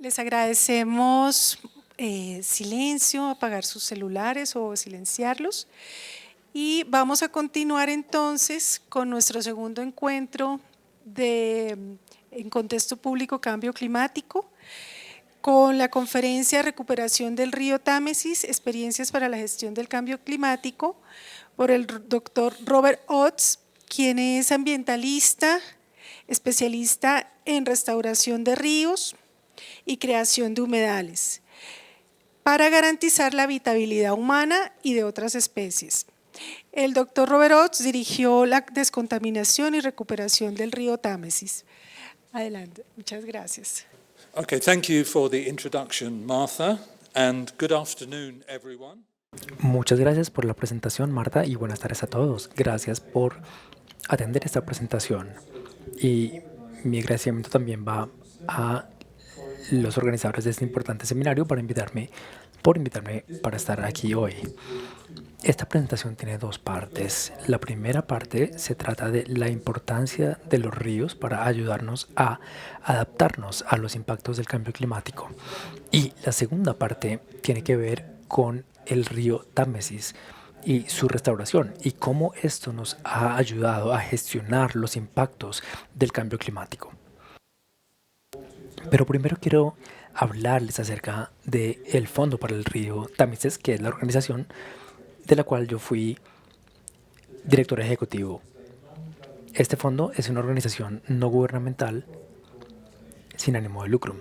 Les agradecemos silencio, apagar sus celulares o silenciarlos. Y vamos a continuar entonces con nuestro segundo encuentro en contexto público cambio climático, con la conferencia Recuperación del río Támesis, experiencias para la gestión del cambio climático, por el doctor Robert Oates, quien es ambientalista, especialista en restauración de ríos y creación de humedales, para garantizar la habitabilidad humana y de otras especies. El doctor Robert Oates dirigió la descontaminación y recuperación del río Támesis. Adelante, muchas gracias. Okay, thank you for the introduction, Martha, and good afternoon, everyone. Muchas gracias por la presentación, Marta, y buenas tardes a todos. Gracias por atender esta presentación. Y mi agradecimiento también va a los organizadores de este importante seminario por invitarme para estar aquí hoy. Esta presentación tiene dos partes. La primera parte se trata de la importancia de los ríos para ayudarnos a adaptarnos a los impactos del cambio climático. Y la segunda parte tiene que ver con el río Támesis y su restauración y cómo esto nos ha ayudado a gestionar los impactos del cambio climático. Pero primero quiero hablarles acerca del Fondo para el Río Támesis, que es la organización de la cual yo fui director ejecutivo. Este fondo es una organización no gubernamental sin ánimo de lucro.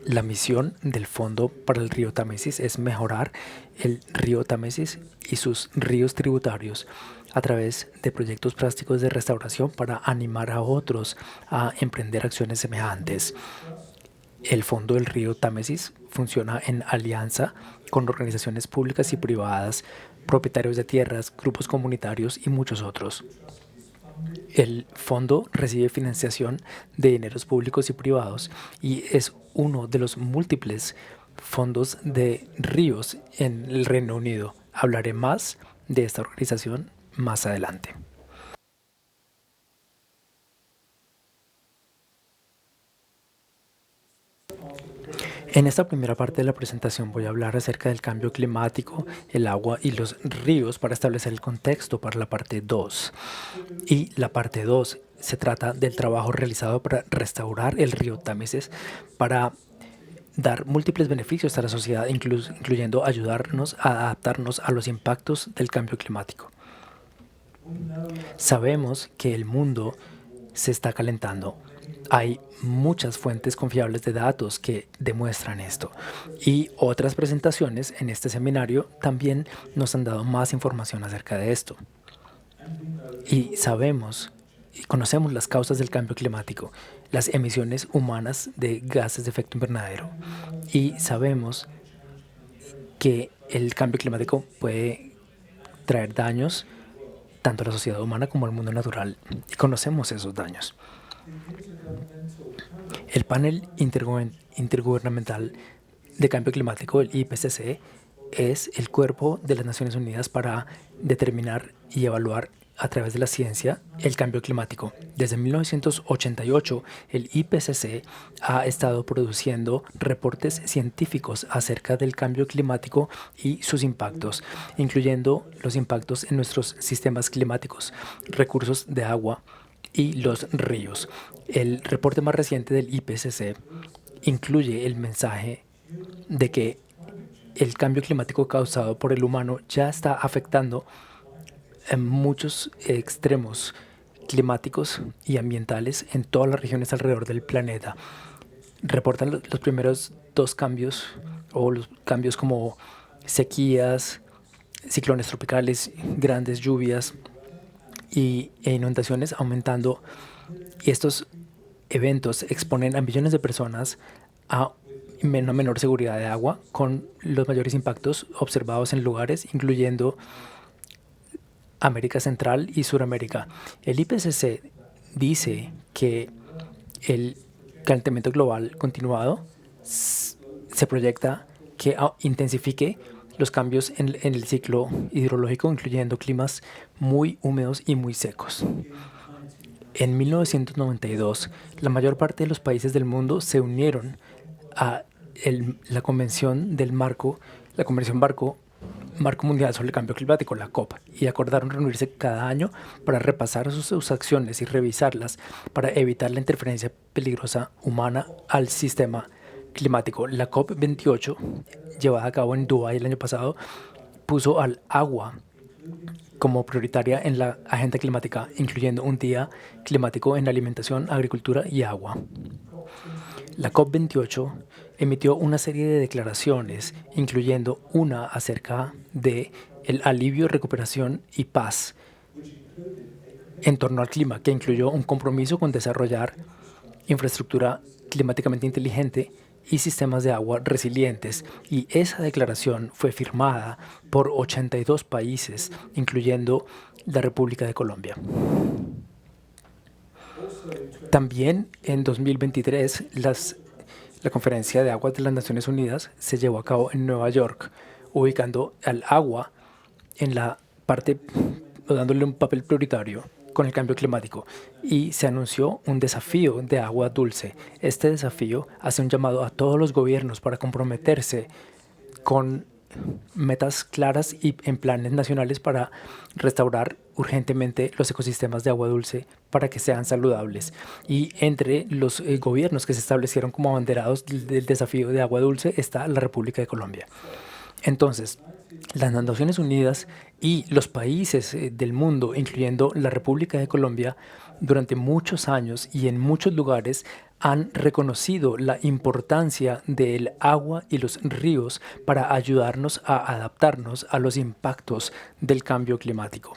La misión del Fondo para el Río Támesis es mejorar el río Támesis y sus ríos tributarios a través de proyectos prácticos de restauración para animar a otros a emprender acciones semejantes. El Fondo del Río Támesis funciona en alianza con organizaciones públicas y privadas, propietarios de tierras, grupos comunitarios y muchos otros. El fondo recibe financiación de dineros públicos y privados y es uno de los múltiples fondos de ríos en el Reino Unido. Hablaré más de esta organización más adelante. En esta primera parte de la presentación voy a hablar acerca del cambio climático, el agua y los ríos para establecer el contexto para la parte 2. Y la parte 2 se trata del trabajo realizado para restaurar el río Támesis para dar múltiples beneficios a la sociedad, incluyendo ayudarnos a adaptarnos a los impactos del cambio climático. Sabemos que el mundo se está calentando. Hay muchas fuentes confiables de datos que demuestran esto y otras presentaciones en este seminario también nos han dado más información acerca de esto. Y sabemos y conocemos las causas del cambio climático, las emisiones humanas de gases de efecto invernadero, y sabemos que el cambio climático puede traer daños tanto a la sociedad humana como al mundo natural, y conocemos esos daños. El panel intergubernamental de cambio climático, el IPCC, es el cuerpo de las Naciones Unidas para determinar y evaluar a través de la ciencia el cambio climático. Desde 1988, el IPCC ha estado produciendo reportes científicos acerca del cambio climático y sus impactos, incluyendo los impactos en nuestros sistemas climáticos, recursos de agua y los ríos. El reporte más reciente del IPCC incluye el mensaje de que el cambio climático causado por el humano ya está afectando en muchos extremos climáticos y ambientales en todas las regiones alrededor del planeta. Reportan los primeros dos cambios, o los cambios como sequías, ciclones tropicales, grandes lluvias e inundaciones aumentando. Y estos eventos exponen a millones de personas a una menor seguridad de agua, con los mayores impactos observados en lugares incluyendo América Central y Suramérica. El IPCC dice que el calentamiento global continuado se proyecta que intensifique los cambios en el ciclo hidrológico, incluyendo climas muy húmedos y muy secos. En 1992, la mayor parte de los países del mundo se unieron a la Convención Marco Mundial sobre el Cambio Climático, la COP, y acordaron reunirse cada año para repasar sus acciones y revisarlas para evitar la interferencia peligrosa humana al sistema climático. La COP28, llevada a cabo en Dubái el año pasado, puso al agua como prioritaria en la agenda climática, incluyendo un día climático en alimentación, agricultura y agua. La COP28 emitió una serie de declaraciones, incluyendo una acerca de el alivio, recuperación y paz en torno al clima, que incluyó un compromiso con desarrollar infraestructura climáticamente inteligente y sistemas de agua resilientes. Y esa declaración fue firmada por 82 países, incluyendo la República de Colombia. También en 2023, la Conferencia de Aguas de las Naciones Unidas se llevó a cabo en Nueva York, ubicando al agua en la parte, o dándole un papel prioritario con el cambio climático, y se anunció un desafío de agua dulce. Este desafío hace un llamado a todos los gobiernos para comprometerse con metas claras y en planes nacionales para restaurar urgentemente los ecosistemas de agua dulce para que sean saludables. Y entre los gobiernos que se establecieron como abanderados del desafío de agua dulce está la República de Colombia. Entonces, las Naciones Unidas y los países del mundo, incluyendo la República de Colombia, durante muchos años y en muchos lugares han reconocido la importancia del agua y los ríos para ayudarnos a adaptarnos a los impactos del cambio climático.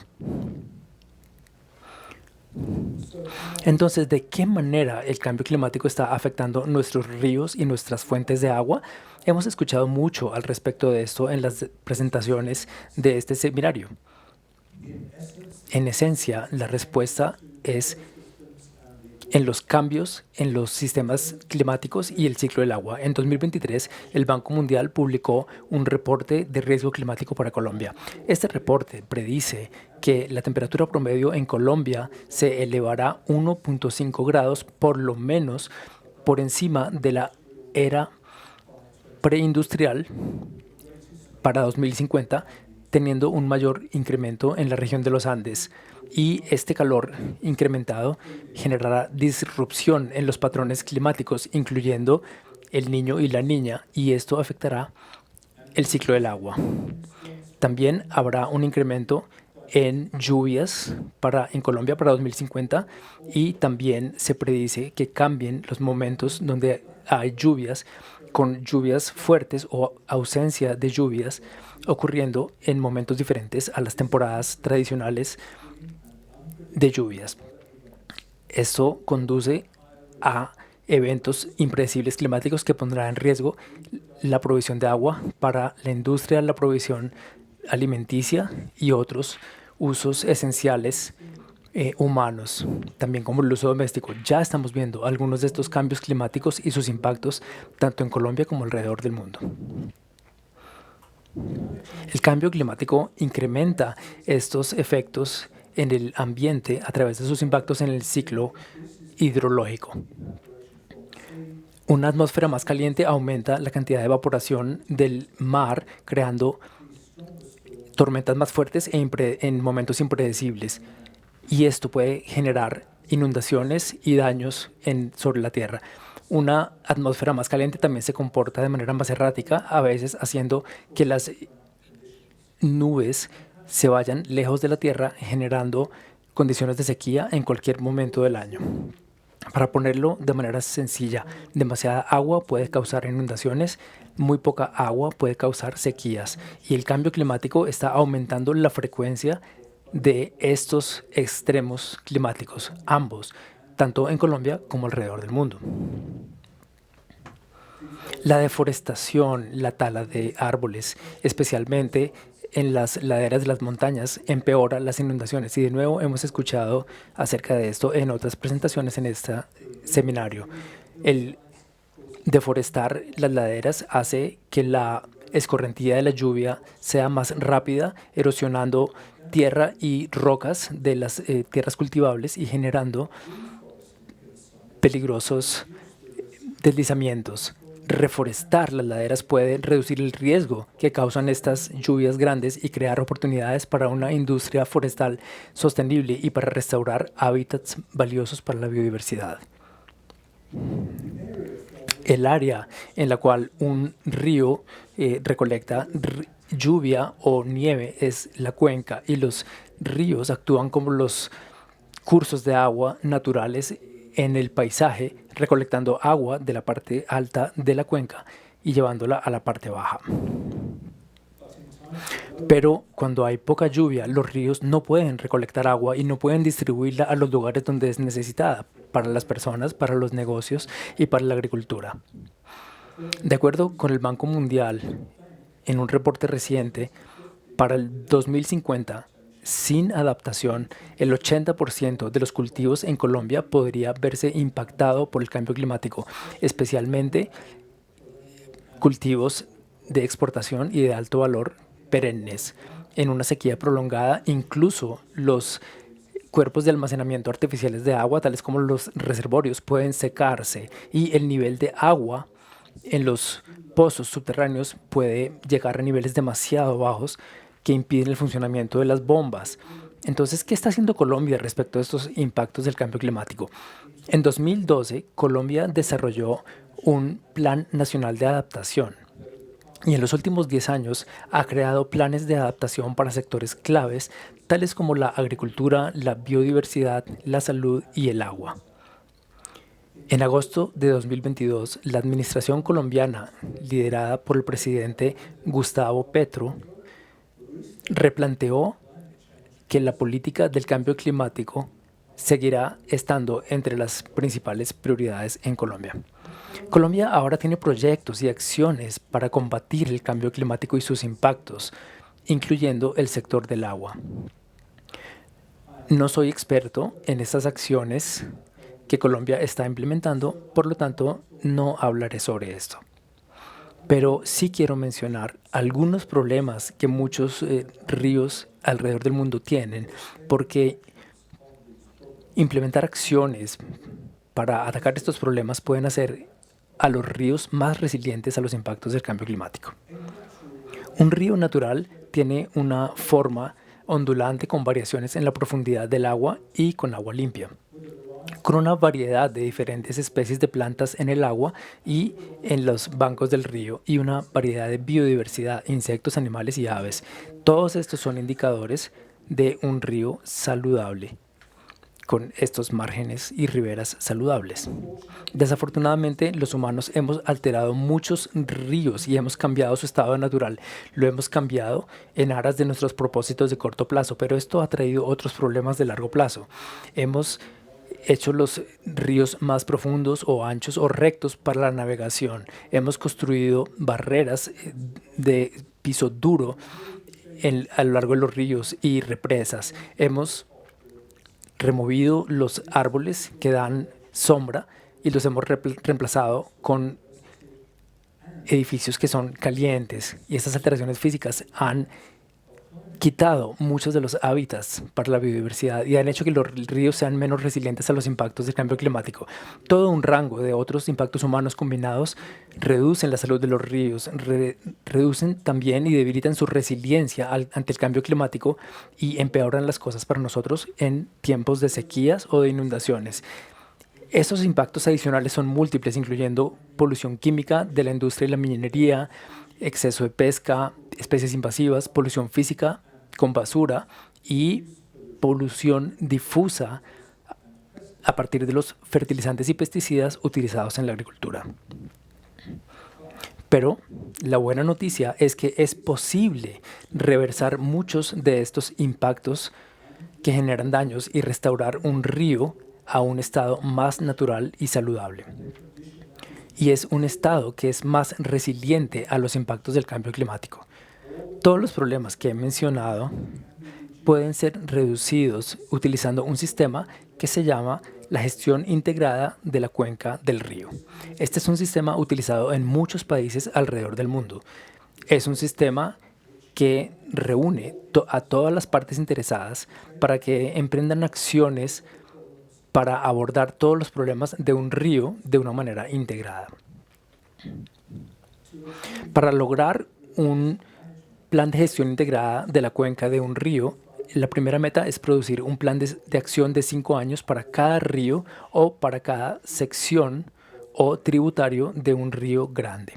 Entonces, ¿de qué manera el cambio climático está afectando nuestros ríos y nuestras fuentes de agua? Hemos escuchado mucho al respecto de esto en las presentaciones de este seminario. En esencia, la respuesta es en los cambios en los sistemas climáticos y el ciclo del agua. En 2023, el Banco Mundial publicó un reporte de riesgo climático para Colombia. Este reporte predice que la temperatura promedio en Colombia se elevará 1.5 grados, por lo menos por encima de la era preindustrial para 2050, teniendo un mayor incremento en la región de los Andes. Y este calor incrementado generará disrupción en los patrones climáticos, incluyendo el Niño y la Niña, y esto afectará el ciclo del agua. También habrá un incremento en lluvias en Colombia para 2050, y también se predice que cambien los momentos donde hay lluvias, con lluvias fuertes o ausencia de lluvias ocurriendo en momentos diferentes a las temporadas tradicionales de lluvias. Esto conduce a eventos impredecibles climáticos que pondrán en riesgo la provisión de agua para la industria, la provisión alimenticia y otros usos esenciales humanos, también como el uso doméstico. Ya estamos viendo algunos de estos cambios climáticos y sus impactos tanto en Colombia como alrededor del mundo. El cambio climático incrementa estos efectos en el ambiente a través de sus impactos en el ciclo hidrológico. Una atmósfera más caliente aumenta la cantidad de evaporación del mar, creando tormentas más fuertes en momentos impredecibles. Y esto puede generar inundaciones y daños sobre la Tierra. Una atmósfera más caliente también se comporta de manera más errática, a veces haciendo que las nubes se vayan lejos de la Tierra, generando condiciones de sequía en cualquier momento del año. Para ponerlo de manera sencilla, demasiada agua puede causar inundaciones, muy poca agua puede causar sequías, y el cambio climático está aumentando la frecuencia de estos extremos climáticos, ambos, tanto en Colombia como alrededor del mundo. La deforestación, la tala de árboles, especialmente en las laderas de las montañas, empeora las inundaciones. Y de nuevo hemos escuchado acerca de esto en otras presentaciones en este seminario. El deforestar las laderas hace que la escorrentía de la lluvia sea más rápida, erosionando tierra y rocas de las tierras cultivables y generando peligrosos deslizamientos. Reforestar las laderas puede reducir el riesgo que causan estas lluvias grandes y crear oportunidades para una industria forestal sostenible y para restaurar hábitats valiosos para la biodiversidad. El área en la cual un río recolecta lluvia o nieve es la cuenca, y los ríos actúan como los cursos de agua naturales en el paisaje, recolectando agua de la parte alta de la cuenca y llevándola a la parte baja. Pero cuando hay poca lluvia, los ríos no pueden recolectar agua y no pueden distribuirla a los lugares donde es necesitada, para las personas, para los negocios y para la agricultura. De acuerdo con el Banco Mundial, en un reporte reciente, para el 2050, sin adaptación, el 80% de los cultivos en Colombia podría verse impactado por el cambio climático, especialmente cultivos de exportación y de alto valor perennes. En una sequía prolongada, incluso los cuerpos de almacenamiento artificiales de agua, tales como los reservorios, pueden secarse y el nivel de agua en los pozos subterráneos puede llegar a niveles demasiado bajos que impiden el funcionamiento de las bombas. Entonces, ¿qué está haciendo Colombia respecto a estos impactos del cambio climático? En 2012, Colombia desarrolló un Plan Nacional de Adaptación y en los últimos 10 años ha creado planes de adaptación para sectores claves, tales como la agricultura, la biodiversidad, la salud y el agua. En agosto de 2022, la administración colombiana, liderada por el presidente Gustavo Petro, replanteó que la política del cambio climático seguirá estando entre las principales prioridades en Colombia. Colombia ahora tiene proyectos y acciones para combatir el cambio climático y sus impactos, incluyendo el sector del agua. No soy experto en estas acciones que Colombia está implementando, por lo tanto no hablaré sobre esto. Pero sí quiero mencionar algunos problemas que muchos ríos alrededor del mundo tienen, porque implementar acciones para atacar estos problemas pueden hacer a los ríos más resilientes a los impactos del cambio climático. Un río natural tiene una forma ondulante con variaciones en la profundidad del agua y con agua limpia, con una variedad de diferentes especies de plantas en el agua y en los bancos del río, y una variedad de biodiversidad, insectos, animales y aves. Todos estos son indicadores de un río saludable, con estos márgenes y riberas saludables. Desafortunadamente, los humanos hemos alterado muchos ríos y hemos cambiado su estado natural. Lo hemos cambiado en aras de nuestros propósitos de corto plazo, pero esto ha traído otros problemas de largo plazo. Hemos hecho los ríos más profundos o anchos o rectos para la navegación. Hemos construido barreras de piso duro a lo largo de los ríos y represas. Hemos removido los árboles que dan sombra y los hemos reemplazado con edificios que son calientes, y estas alteraciones físicas han quitado muchos de los hábitats para la biodiversidad y han hecho que los ríos sean menos resilientes a los impactos del cambio climático. Todo un rango de otros impactos humanos combinados reducen la salud de los ríos, reducen también y debilitan su resiliencia ante el cambio climático y empeoran las cosas para nosotros en tiempos de sequías o de inundaciones. Estos impactos adicionales son múltiples, incluyendo polución química de la industria y la minería, exceso de pesca, especies invasivas, polución física con basura y polución difusa a partir de los fertilizantes y pesticidas utilizados en la agricultura. Pero la buena noticia es que es posible reversar muchos de estos impactos que generan daños y restaurar un río a un estado más natural y saludable. Y es un estado que es más resiliente a los impactos del cambio climático. Todos los problemas que he mencionado pueden ser reducidos utilizando un sistema que se llama la gestión integrada de la cuenca del río. Este es un sistema utilizado en muchos países alrededor del mundo. Es un sistema que reúne a todas las partes interesadas para que emprendan acciones para abordar todos los problemas de un río de una manera integrada. Para lograr un plan de gestión integrada de la cuenca de un río, la primera meta es producir un plan de acción de 5 años para cada río o para cada sección o tributario de un río grande.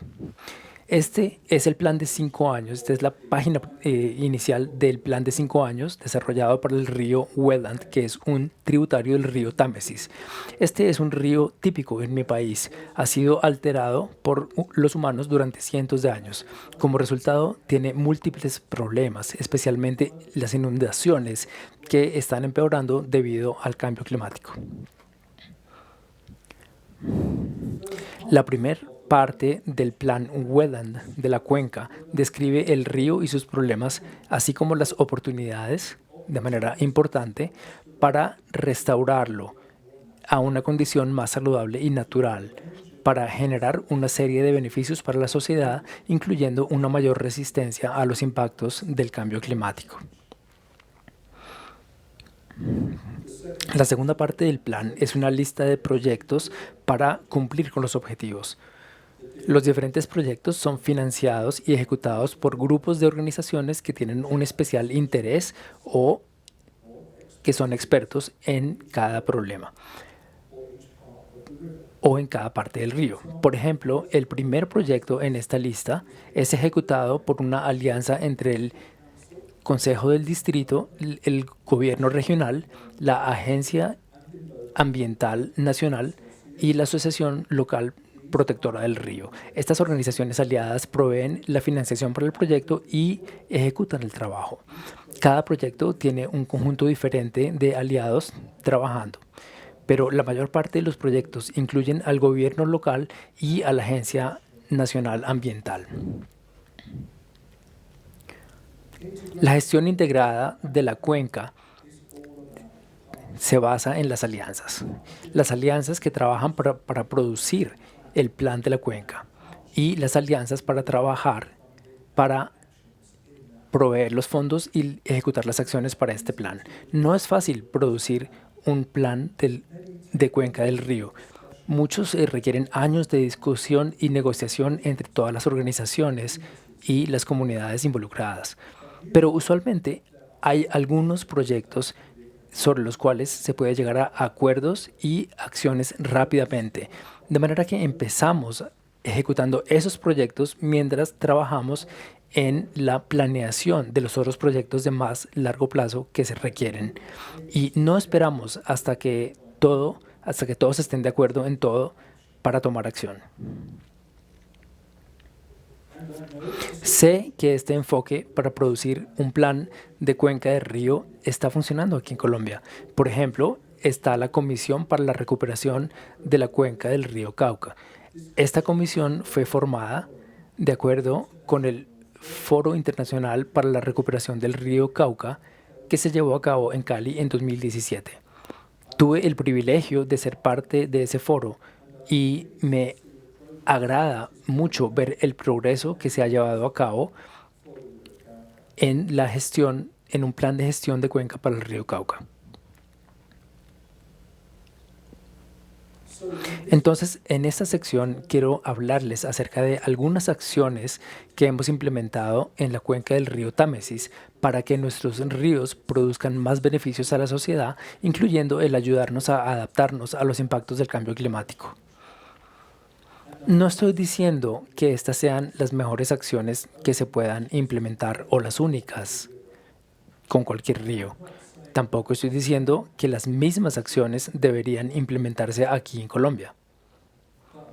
Este es el plan de 5 años. Esta es la página inicial del plan de 5 años desarrollado para el río Welland, que es un tributario del río Támesis. Este es un río típico en mi país. Ha sido alterado por los humanos durante cientos de años. Como resultado, tiene múltiples problemas, especialmente las inundaciones que están empeorando debido al cambio climático. La primera parte del plan Welland de la cuenca describe el río y sus problemas, así como las oportunidades, de manera importante, para restaurarlo a una condición más saludable y natural, para generar una serie de beneficios para la sociedad, incluyendo una mayor resistencia a los impactos del cambio climático. La segunda parte del plan es una lista de proyectos para cumplir con los objetivos. Los diferentes proyectos son financiados y ejecutados por grupos de organizaciones que tienen un especial interés o que son expertos en cada problema o en cada parte del río. Por ejemplo, el primer proyecto en esta lista es ejecutado por una alianza entre el Consejo del Distrito, el Gobierno Regional, la Agencia Ambiental Nacional y la Asociación Local Protectora del Río. Estas organizaciones aliadas proveen la financiación para el proyecto y ejecutan el trabajo. Cada proyecto tiene un conjunto diferente de aliados trabajando, pero la mayor parte de los proyectos incluyen al gobierno local y a la Agencia Nacional Ambiental. La gestión integrada de la cuenca se basa en las alianzas. Las alianzas que trabajan para producir el plan de la cuenca y las alianzas para trabajar para proveer los fondos y ejecutar las acciones para este plan. No es fácil producir un plan de cuenca del río. Muchos requieren años de discusión y negociación entre todas las organizaciones y las comunidades involucradas. Pero usualmente hay algunos proyectos sobre los cuales se puede llegar a acuerdos y acciones rápidamente. De manera que empezamos ejecutando esos proyectos mientras trabajamos en la planeación de los otros proyectos de más largo plazo que se requieren. Y no esperamos hasta que todos estén de acuerdo en todo para tomar acción. Sé que este enfoque para producir un plan de cuenca de río está funcionando aquí en Colombia. Por ejemplo, está la Comisión para la Recuperación de la Cuenca del Río Cauca. Esta comisión fue formada de acuerdo con el Foro Internacional para la Recuperación del Río Cauca, que se llevó a cabo en Cali en 2017. Tuve el privilegio de ser parte de ese foro y me agrada mucho ver el progreso que se ha llevado a cabo en la gestión, en un plan de gestión de cuenca para el río Cauca. Entonces, en esta sección quiero hablarles acerca de algunas acciones que hemos implementado en la cuenca del río Támesis para que nuestros ríos produzcan más beneficios a la sociedad, incluyendo el ayudarnos a adaptarnos a los impactos del cambio climático. No estoy diciendo que estas sean las mejores acciones que se puedan implementar o las únicas con cualquier río. Tampoco estoy diciendo que las mismas acciones deberían implementarse aquí en Colombia.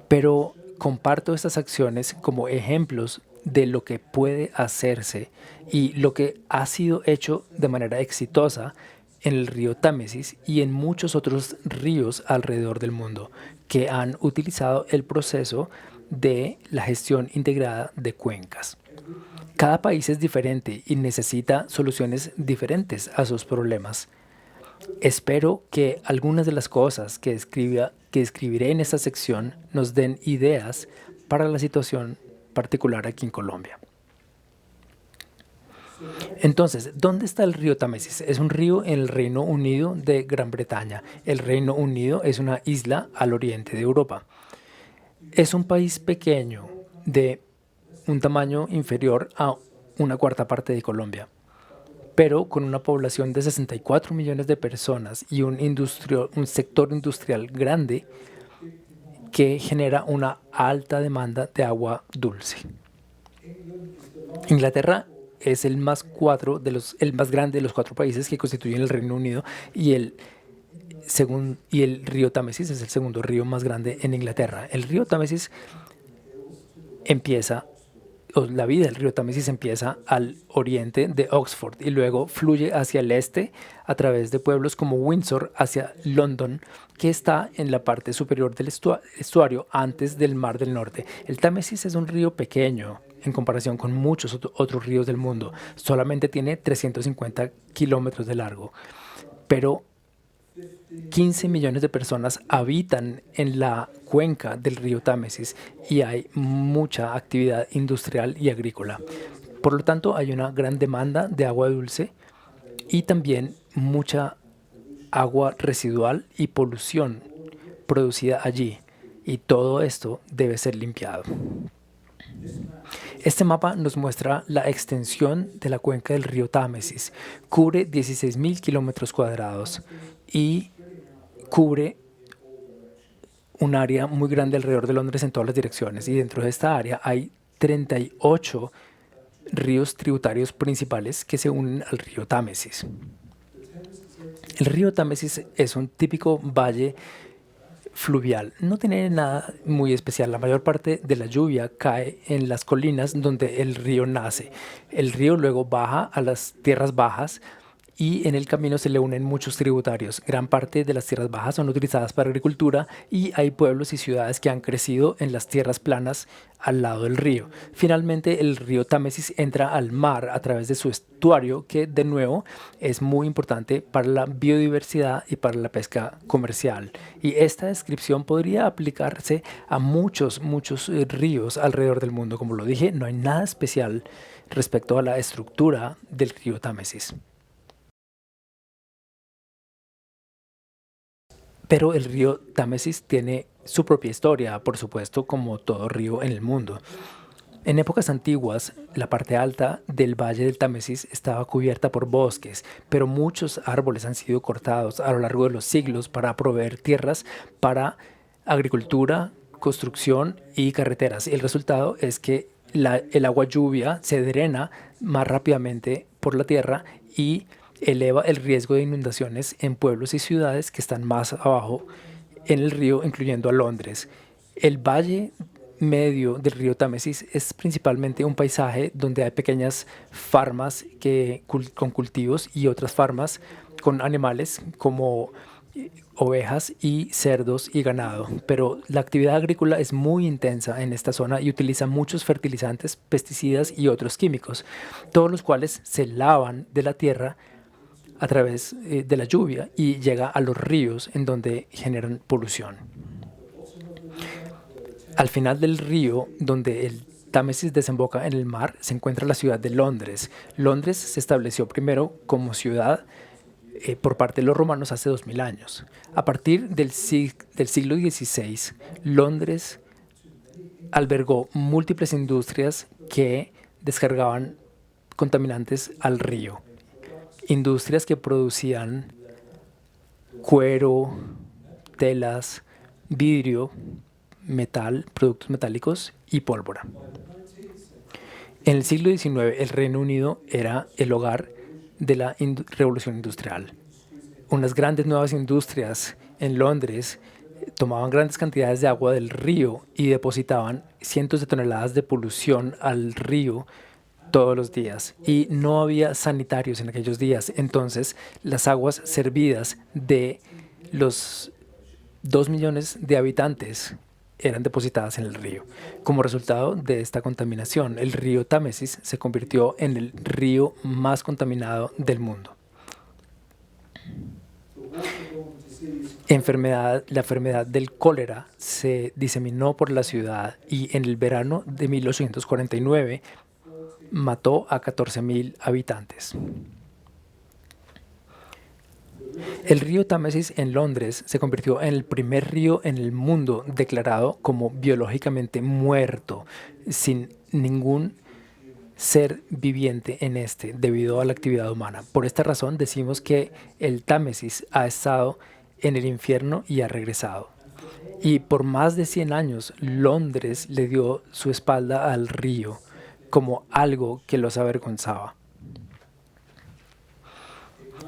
Pero comparto estas acciones como ejemplos de lo que puede hacerse y lo que ha sido hecho de manera exitosa en el río Támesis y en muchos otros ríos alrededor del mundo que han utilizado el proceso de la gestión integrada de cuencas. Cada país es diferente y necesita soluciones diferentes a sus problemas. Espero que algunas de las cosas que escribiré en esta sección nos den ideas para la situación particular aquí en Colombia. Entonces, ¿dónde está el río Támesis? Es un río en el Reino Unido de Gran Bretaña. El Reino Unido es una isla al oriente de Europa. Es un país pequeño de un tamaño inferior a una cuarta parte de Colombia, pero con una población de 64 millones de personas y un sector industrial grande que genera una alta demanda de agua dulce. Inglaterra es el más grande de los 4 países que constituyen el Reino Unido y el río Támesis es el segundo río más grande en Inglaterra. El río Támesis la vida del río Támesis empieza al oriente de Oxford y luego fluye hacia el este a través de pueblos como Windsor hacia London, que está en la parte superior del estuario antes del Mar del Norte. El Támesis es un río pequeño en comparación con muchos otros ríos del mundo. Solamente tiene 350 kilómetros de largo, pero 15 millones de personas habitan en la cuenca del río Támesis y hay mucha actividad industrial y agrícola. Por lo tanto, hay una gran demanda de agua dulce y también mucha agua residual y polución producida allí. Y todo esto debe ser limpiado. Este mapa nos muestra la extensión de la cuenca del río Támesis. Cubre 16.000 kilómetros cuadrados y cubre un área muy grande alrededor de Londres en todas las direcciones. Y dentro de esta área hay 38 ríos tributarios principales que se unen al río Támesis. El río Támesis es un típico valle fluvial. No tiene nada muy especial. La mayor parte de la lluvia cae en las colinas donde el río nace. El río luego baja a las tierras bajas y en el camino se le unen muchos tributarios. Gran parte de las tierras bajas son utilizadas para agricultura y hay pueblos y ciudades que han crecido en las tierras planas al lado del río. Finalmente, el río Támesis entra al mar a través de su estuario, que de nuevo es muy importante para la biodiversidad y para la pesca comercial. Y esta descripción podría aplicarse a muchos ríos alrededor del mundo. Como lo dije, no hay nada especial respecto a la estructura del río Támesis. Pero el río Támesis tiene su propia historia, por supuesto, como todo río en el mundo. En épocas antiguas, la parte alta del valle del Támesis estaba cubierta por bosques, pero muchos árboles han sido cortados a lo largo de los siglos para proveer tierras para agricultura, construcción y carreteras. El resultado es que el agua lluvia se drena más rápidamente por la tierra y eleva el riesgo de inundaciones en pueblos y ciudades que están más abajo en el río, incluyendo a Londres. El valle medio del río Támesis es principalmente un paisaje donde hay pequeñas farmas con cultivos y otras farmas con animales como ovejas y cerdos y ganado, pero la actividad agrícola es muy intensa en esta zona y utiliza muchos fertilizantes, pesticidas y otros químicos, todos los cuales se lavan de la tierra a través de la lluvia y llega a los ríos en donde generan polución. Al final del río, donde el Támesis desemboca en el mar, se encuentra la ciudad de Londres. Londres se estableció primero como ciudad por parte de los romanos hace 2000 años. A partir del siglo XVI, Londres albergó múltiples industrias que descargaban contaminantes al río. Industrias que producían cuero, telas, vidrio, metal, productos metálicos y pólvora. En el siglo XIX, el Reino Unido era el hogar de la revolución industrial. Unas grandes nuevas industrias en Londres tomaban grandes cantidades de agua del río y depositaban cientos de toneladas de polución al río todos los días, y no había sanitarios en aquellos días. Entonces, las aguas servidas de los 2 millones de habitantes eran depositadas en el río. Como resultado de esta contaminación, el río Támesis se convirtió en el río más contaminado del mundo. La enfermedad del cólera se diseminó por la ciudad y en el verano de 1849 mató a 14.000 habitantes. El río Támesis en Londres se convirtió en el primer río en el mundo declarado como biológicamente muerto, sin ningún ser viviente en este, debido a la actividad humana. Por esta razón decimos que el Támesis ha estado en el infierno y ha regresado. Y por más de 100 años, Londres le dio su espalda al río como algo que los avergonzaba.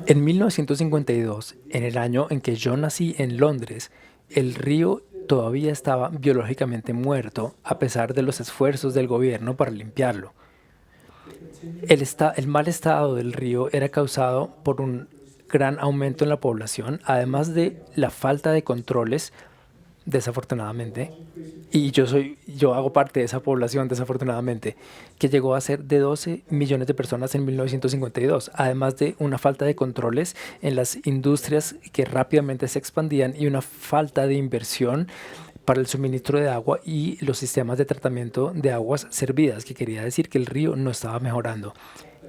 En 1952, en el año en que yo nací en Londres, el río todavía estaba biológicamente muerto a pesar de los esfuerzos del gobierno para limpiarlo. El mal estado del río era causado por un gran aumento en la población, además de la falta de controles, desafortunadamente, y yo hago parte de esa población, desafortunadamente, que llegó a ser de 12 millones de personas en 1952, además de una falta de controles en las industrias que rápidamente se expandían y una falta de inversión para el suministro de agua y los sistemas de tratamiento de aguas servidas, que quería decir que el río no estaba mejorando.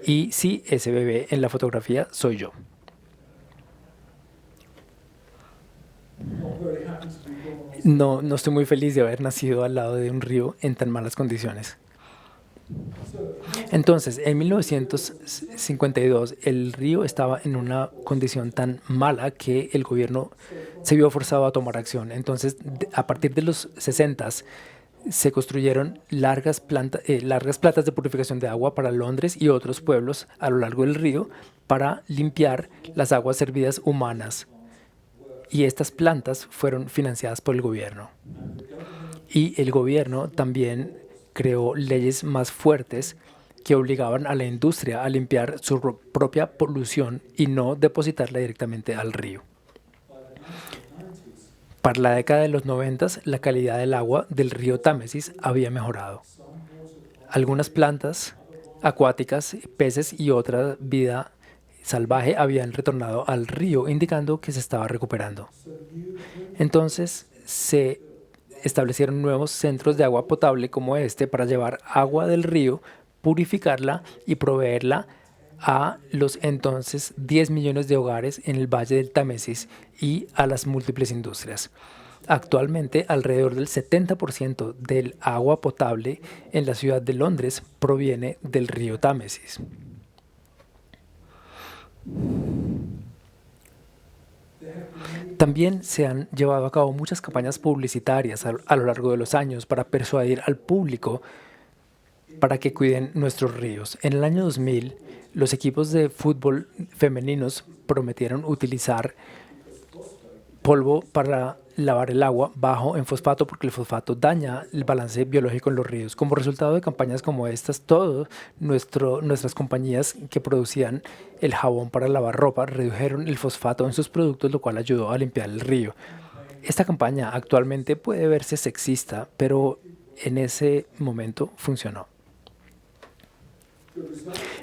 Y sí, ese bebé en la fotografía soy yo. No estoy muy feliz de haber nacido al lado de un río en tan malas condiciones. Entonces, en 1952, el río estaba en una condición tan mala que el gobierno se vio forzado a tomar acción. Entonces, a partir de los 60 se construyeron largas plantas de purificación de agua para Londres y otros pueblos a lo largo del río para limpiar las aguas servidas humanas. Y estas plantas fueron financiadas por el gobierno. Y el gobierno también creó leyes más fuertes que obligaban a la industria a limpiar su propia polución y no depositarla directamente al río. Para la década de los 90, la calidad del agua del río Támesis había mejorado. Algunas plantas acuáticas, peces y otra vida salvaje habían retornado al río, indicando que se estaba recuperando. Entonces se establecieron nuevos centros de agua potable como este para llevar agua del río, purificarla y proveerla a los entonces 10 millones de hogares en el Valle del Támesis y a las múltiples industrias. Actualmente, alrededor del 70% del agua potable en la ciudad de Londres proviene del río Támesis. También se han llevado a cabo muchas campañas publicitarias a lo largo de los años para persuadir al público para que cuiden nuestros ríos. En el año 2000, los equipos de fútbol femeninos prometieron utilizar polvo para lavar el agua bajo en fosfato porque el fosfato daña el balance biológico en los ríos. Como resultado de campañas como estas, todas nuestras compañías que producían el jabón para lavar ropa redujeron el fosfato en sus productos, lo cual ayudó a limpiar el río. Esta campaña actualmente puede verse sexista, pero en ese momento funcionó.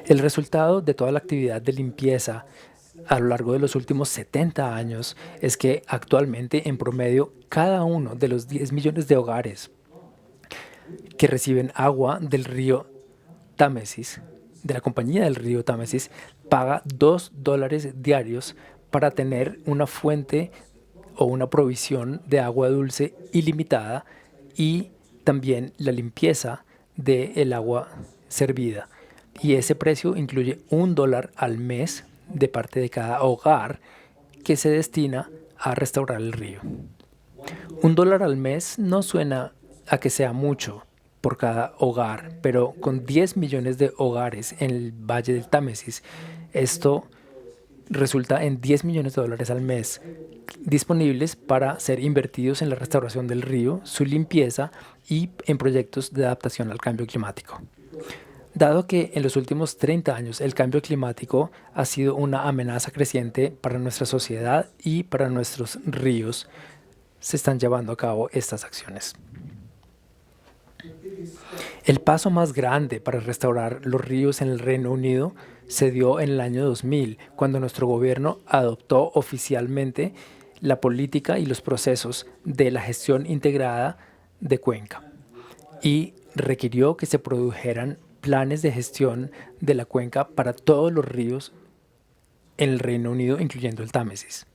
El resultado de toda la actividad de limpieza a lo largo de los últimos 70 años es que actualmente, en promedio, cada uno de los 10 millones de hogares que reciben agua del río Támesis, de la compañía del río Támesis, paga $2 diarios para tener una fuente o una provisión de agua dulce ilimitada y también la limpieza del agua servida. Y ese precio incluye $1 al mes de parte de cada hogar que se destina a restaurar el río. $1 al mes no suena a que sea mucho por cada hogar, pero con 10 millones de hogares en el Valle del Támesis, esto resulta en $10 millones al mes disponibles para ser invertidos en la restauración del río, su limpieza y en proyectos de adaptación al cambio climático. Dado que en los últimos 30 años el cambio climático ha sido una amenaza creciente para nuestra sociedad y para nuestros ríos, se están llevando a cabo estas acciones. El paso más grande para restaurar los ríos en el Reino Unido se dio en el año 2000, cuando nuestro gobierno adoptó oficialmente la política y los procesos de la gestión integrada de cuenca y requirió que se produjeran planes de gestión de la cuenca para todos los ríos en el Reino Unido, incluyendo el Támesis.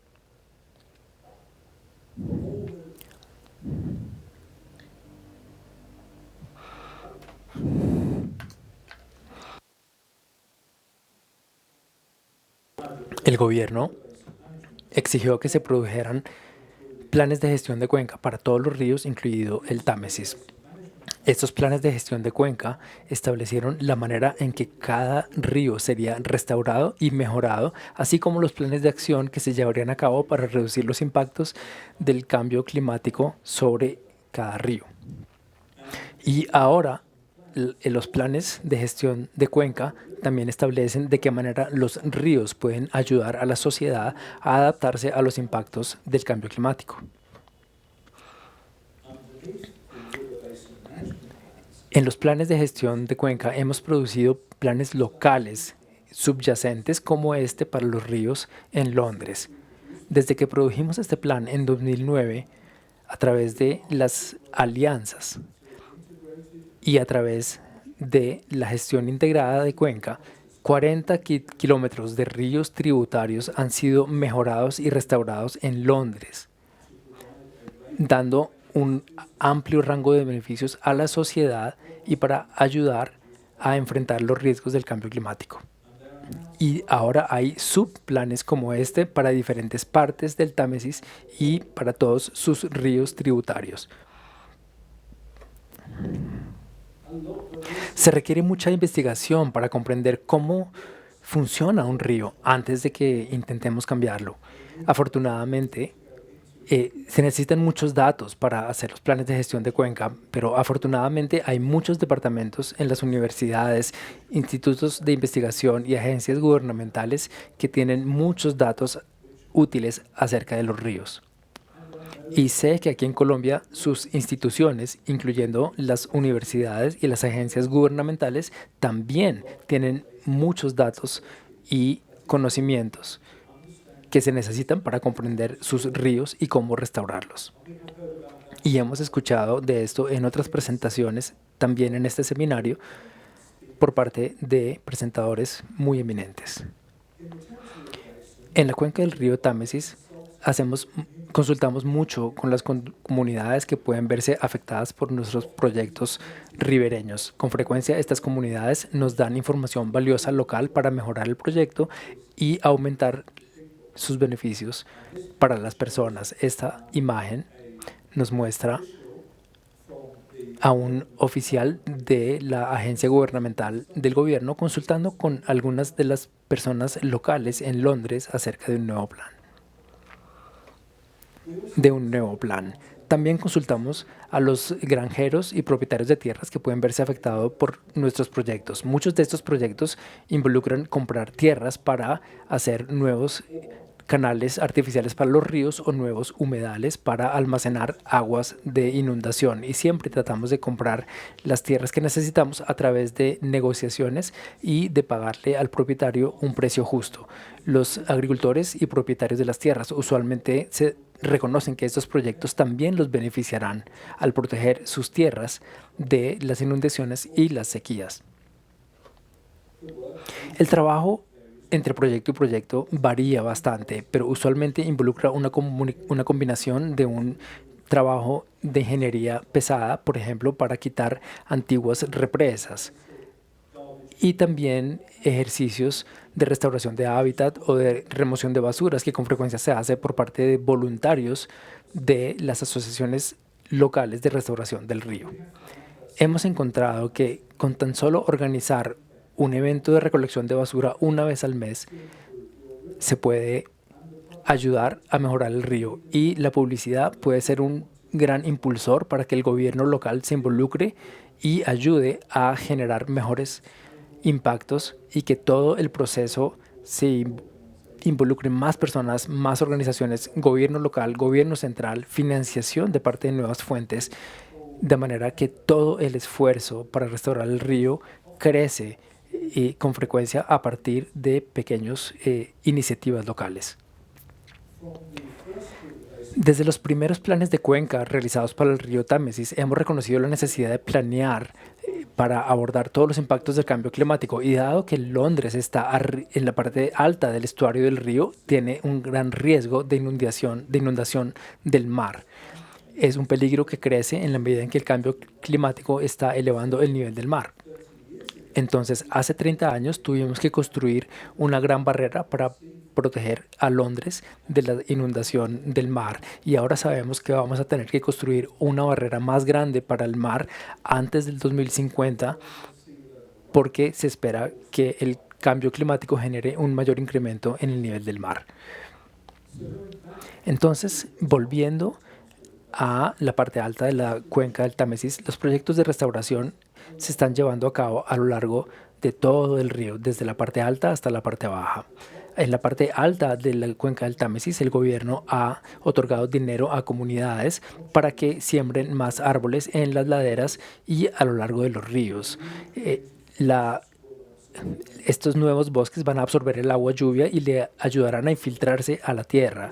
El gobierno exigió que se produjeran planes de gestión de cuenca para todos los ríos, incluido el Támesis. Estos planes de gestión de cuenca establecieron la manera en que cada río sería restaurado y mejorado, así como los planes de acción que se llevarían a cabo para reducir los impactos del cambio climático sobre cada río. Y ahora, los planes de gestión de cuenca también establecen de qué manera los ríos pueden ayudar a la sociedad a adaptarse a los impactos del cambio climático. En los planes de gestión de cuenca hemos producido planes locales subyacentes como este para los ríos en Londres. Desde que produjimos este plan en 2009, a través de las alianzas y a través de la gestión integrada de cuenca, 40 kilómetros de ríos tributarios han sido mejorados y restaurados en Londres, dando un amplio rango de beneficios a la sociedad y para ayudar a enfrentar los riesgos del cambio climático. Y ahora hay subplanes como este para diferentes partes del Támesis y para todos sus ríos tributarios. Se requiere mucha investigación para comprender cómo funciona un río antes de que intentemos cambiarlo. Afortunadamente, se necesitan muchos datos para hacer los planes de gestión de cuenca, pero afortunadamente hay muchos departamentos en las universidades, institutos de investigación y agencias gubernamentales que tienen muchos datos útiles acerca de los ríos. Y sé que aquí en Colombia sus instituciones, incluyendo las universidades y las agencias gubernamentales, también tienen muchos datos y conocimientos que se necesitan para comprender sus ríos y cómo restaurarlos. Y hemos escuchado de esto en otras presentaciones, también en este seminario, por parte de presentadores muy eminentes. En la cuenca del río Támesis consultamos mucho con las comunidades que pueden verse afectadas por nuestros proyectos ribereños. Con frecuencia estas comunidades nos dan información valiosa local para mejorar el proyecto y aumentar sus beneficios para las personas. Esta imagen nos muestra a un oficial de la agencia gubernamental del gobierno consultando con algunas de las personas locales en Londres acerca de un nuevo plan. También consultamos a los granjeros y propietarios de tierras que pueden verse afectados por nuestros proyectos. Muchos de estos proyectos involucran comprar tierras para hacer nuevos canales artificiales para los ríos o nuevos humedales para almacenar aguas de inundación. Y siempre tratamos de comprar las tierras que necesitamos a través de negociaciones y de pagarle al propietario un precio justo. Los agricultores y propietarios de las tierras usualmente se reconocen que estos proyectos también los beneficiarán al proteger sus tierras de las inundaciones y las sequías. El trabajo entre proyecto y proyecto varía bastante, pero usualmente involucra una combinación de un trabajo de ingeniería pesada, por ejemplo, para quitar antiguas represas, y también ejercicios de restauración de hábitat o de remoción de basuras que con frecuencia se hace por parte de voluntarios de las asociaciones locales de restauración del río. Hemos encontrado que con tan solo organizar un evento de recolección de basura una vez al mes se puede ayudar a mejorar el río, y la publicidad puede ser un gran impulsor para que el gobierno local se involucre y ayude a generar mejores impactos y que todo el proceso se involucre más personas, más organizaciones, gobierno local, gobierno central, financiación de parte de nuevas fuentes, de manera que todo el esfuerzo para restaurar el río crece y con frecuencia a partir de pequeñas iniciativas locales. Desde los primeros planes de cuenca realizados para el río Támesis, hemos reconocido la necesidad de planear para abordar todos los impactos del cambio climático. Y dado que Londres está en la parte alta del estuario del río, tiene un gran riesgo de inundación del mar. Es un peligro que crece en la medida en que el cambio climático está elevando el nivel del mar. Entonces, hace 30 años tuvimos que construir una gran barrera para proteger a Londres de la inundación del mar. Y ahora sabemos que vamos a tener que construir una barrera más grande para el mar antes del 2050, porque se espera que el cambio climático genere un mayor incremento en el nivel del mar. Entonces, volviendo a la parte alta de la cuenca del Támesis, los proyectos de restauración se están llevando a cabo a lo largo de todo el río, desde la parte alta hasta la parte baja. En la parte alta de la cuenca del Támesis, el gobierno ha otorgado dinero a comunidades para que siembren más árboles en las laderas y a lo largo de los ríos. Estos nuevos bosques van a absorber el agua lluvia y le ayudarán a infiltrarse a la tierra.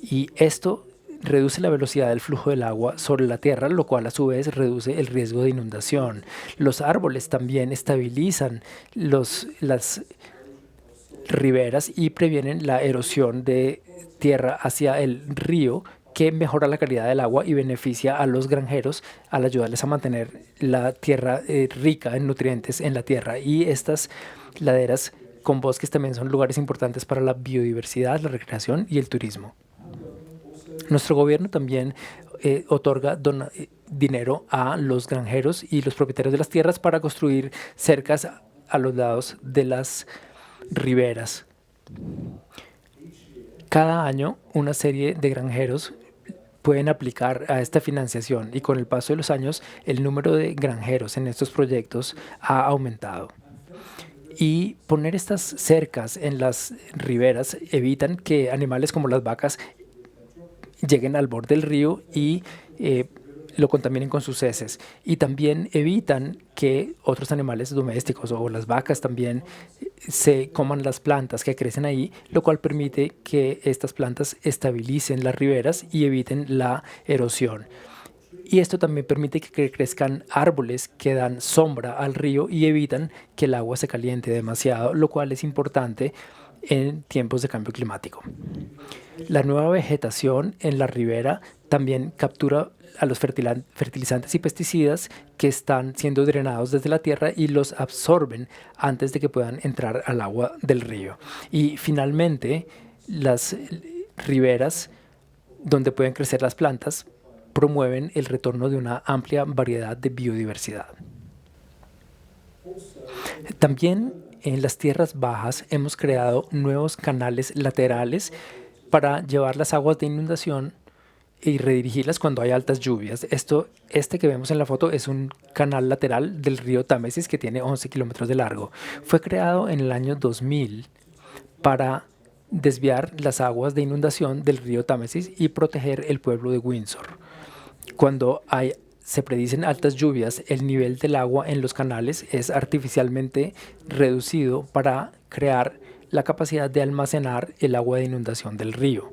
Y esto reduce la velocidad del flujo del agua sobre la tierra, lo cual a su vez reduce el riesgo de inundación. Los árboles también estabilizan las riberas y previenen la erosión de tierra hacia el río, que mejora la calidad del agua y beneficia a los granjeros al ayudarles a mantener la tierra rica en nutrientes en la tierra. Y estas laderas con bosques también son lugares importantes para la biodiversidad, la recreación y el turismo. Nuestro gobierno también otorga dinero a los granjeros y los propietarios de las tierras para construir cercas a los lados de las riberas. Cada año una serie de granjeros pueden aplicar a esta financiación y con el paso de los años el número de granjeros en estos proyectos ha aumentado. Y poner estas cercas en las riberas evitan que animales como las vacas lleguen al borde del río y lo contaminen con sus heces. Y también evitan que otros animales domésticos o las vacas también se coman las plantas que crecen ahí, lo cual permite que estas plantas estabilicen las riberas y eviten la erosión. Y esto también permite que crezcan árboles que dan sombra al río y evitan que el agua se caliente demasiado, lo cual es importante en tiempos de cambio climático. La nueva vegetación en la ribera también captura a los fertilizantes y pesticidas que están siendo drenados desde la tierra y los absorben antes de que puedan entrar al agua del río. Y finalmente, las riberas donde pueden crecer las plantas promueven el retorno de una amplia variedad de biodiversidad. También en las tierras bajas hemos creado nuevos canales laterales para llevar las aguas de inundación y redirigirlas cuando hay altas lluvias. Este que vemos en la foto es un canal lateral del río Támesis que tiene 11 kilómetros de largo. Fue creado en el año 2000 para desviar las aguas de inundación del río Támesis y proteger el pueblo de Windsor. Cuando se predicen altas lluvias, el nivel del agua en los canales es artificialmente reducido para crear la capacidad de almacenar el agua de inundación del río.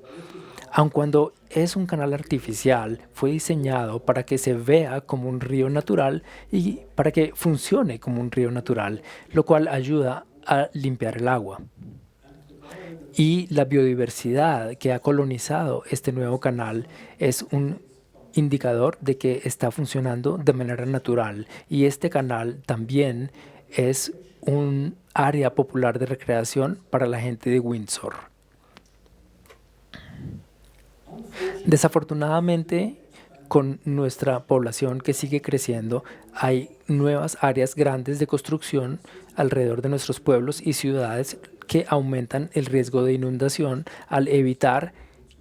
Aun cuando es un canal artificial, fue diseñado para que se vea como un río natural y para que funcione como un río natural, lo cual ayuda a limpiar el agua. Y la biodiversidad que ha colonizado este nuevo canal es un indicador de que está funcionando de manera natural. Y este canal también es un área popular de recreación para la gente de Windsor. Desafortunadamente, con nuestra población que sigue creciendo, hay nuevas áreas grandes de construcción alrededor de nuestros pueblos y ciudades que aumentan el riesgo de inundación al evitar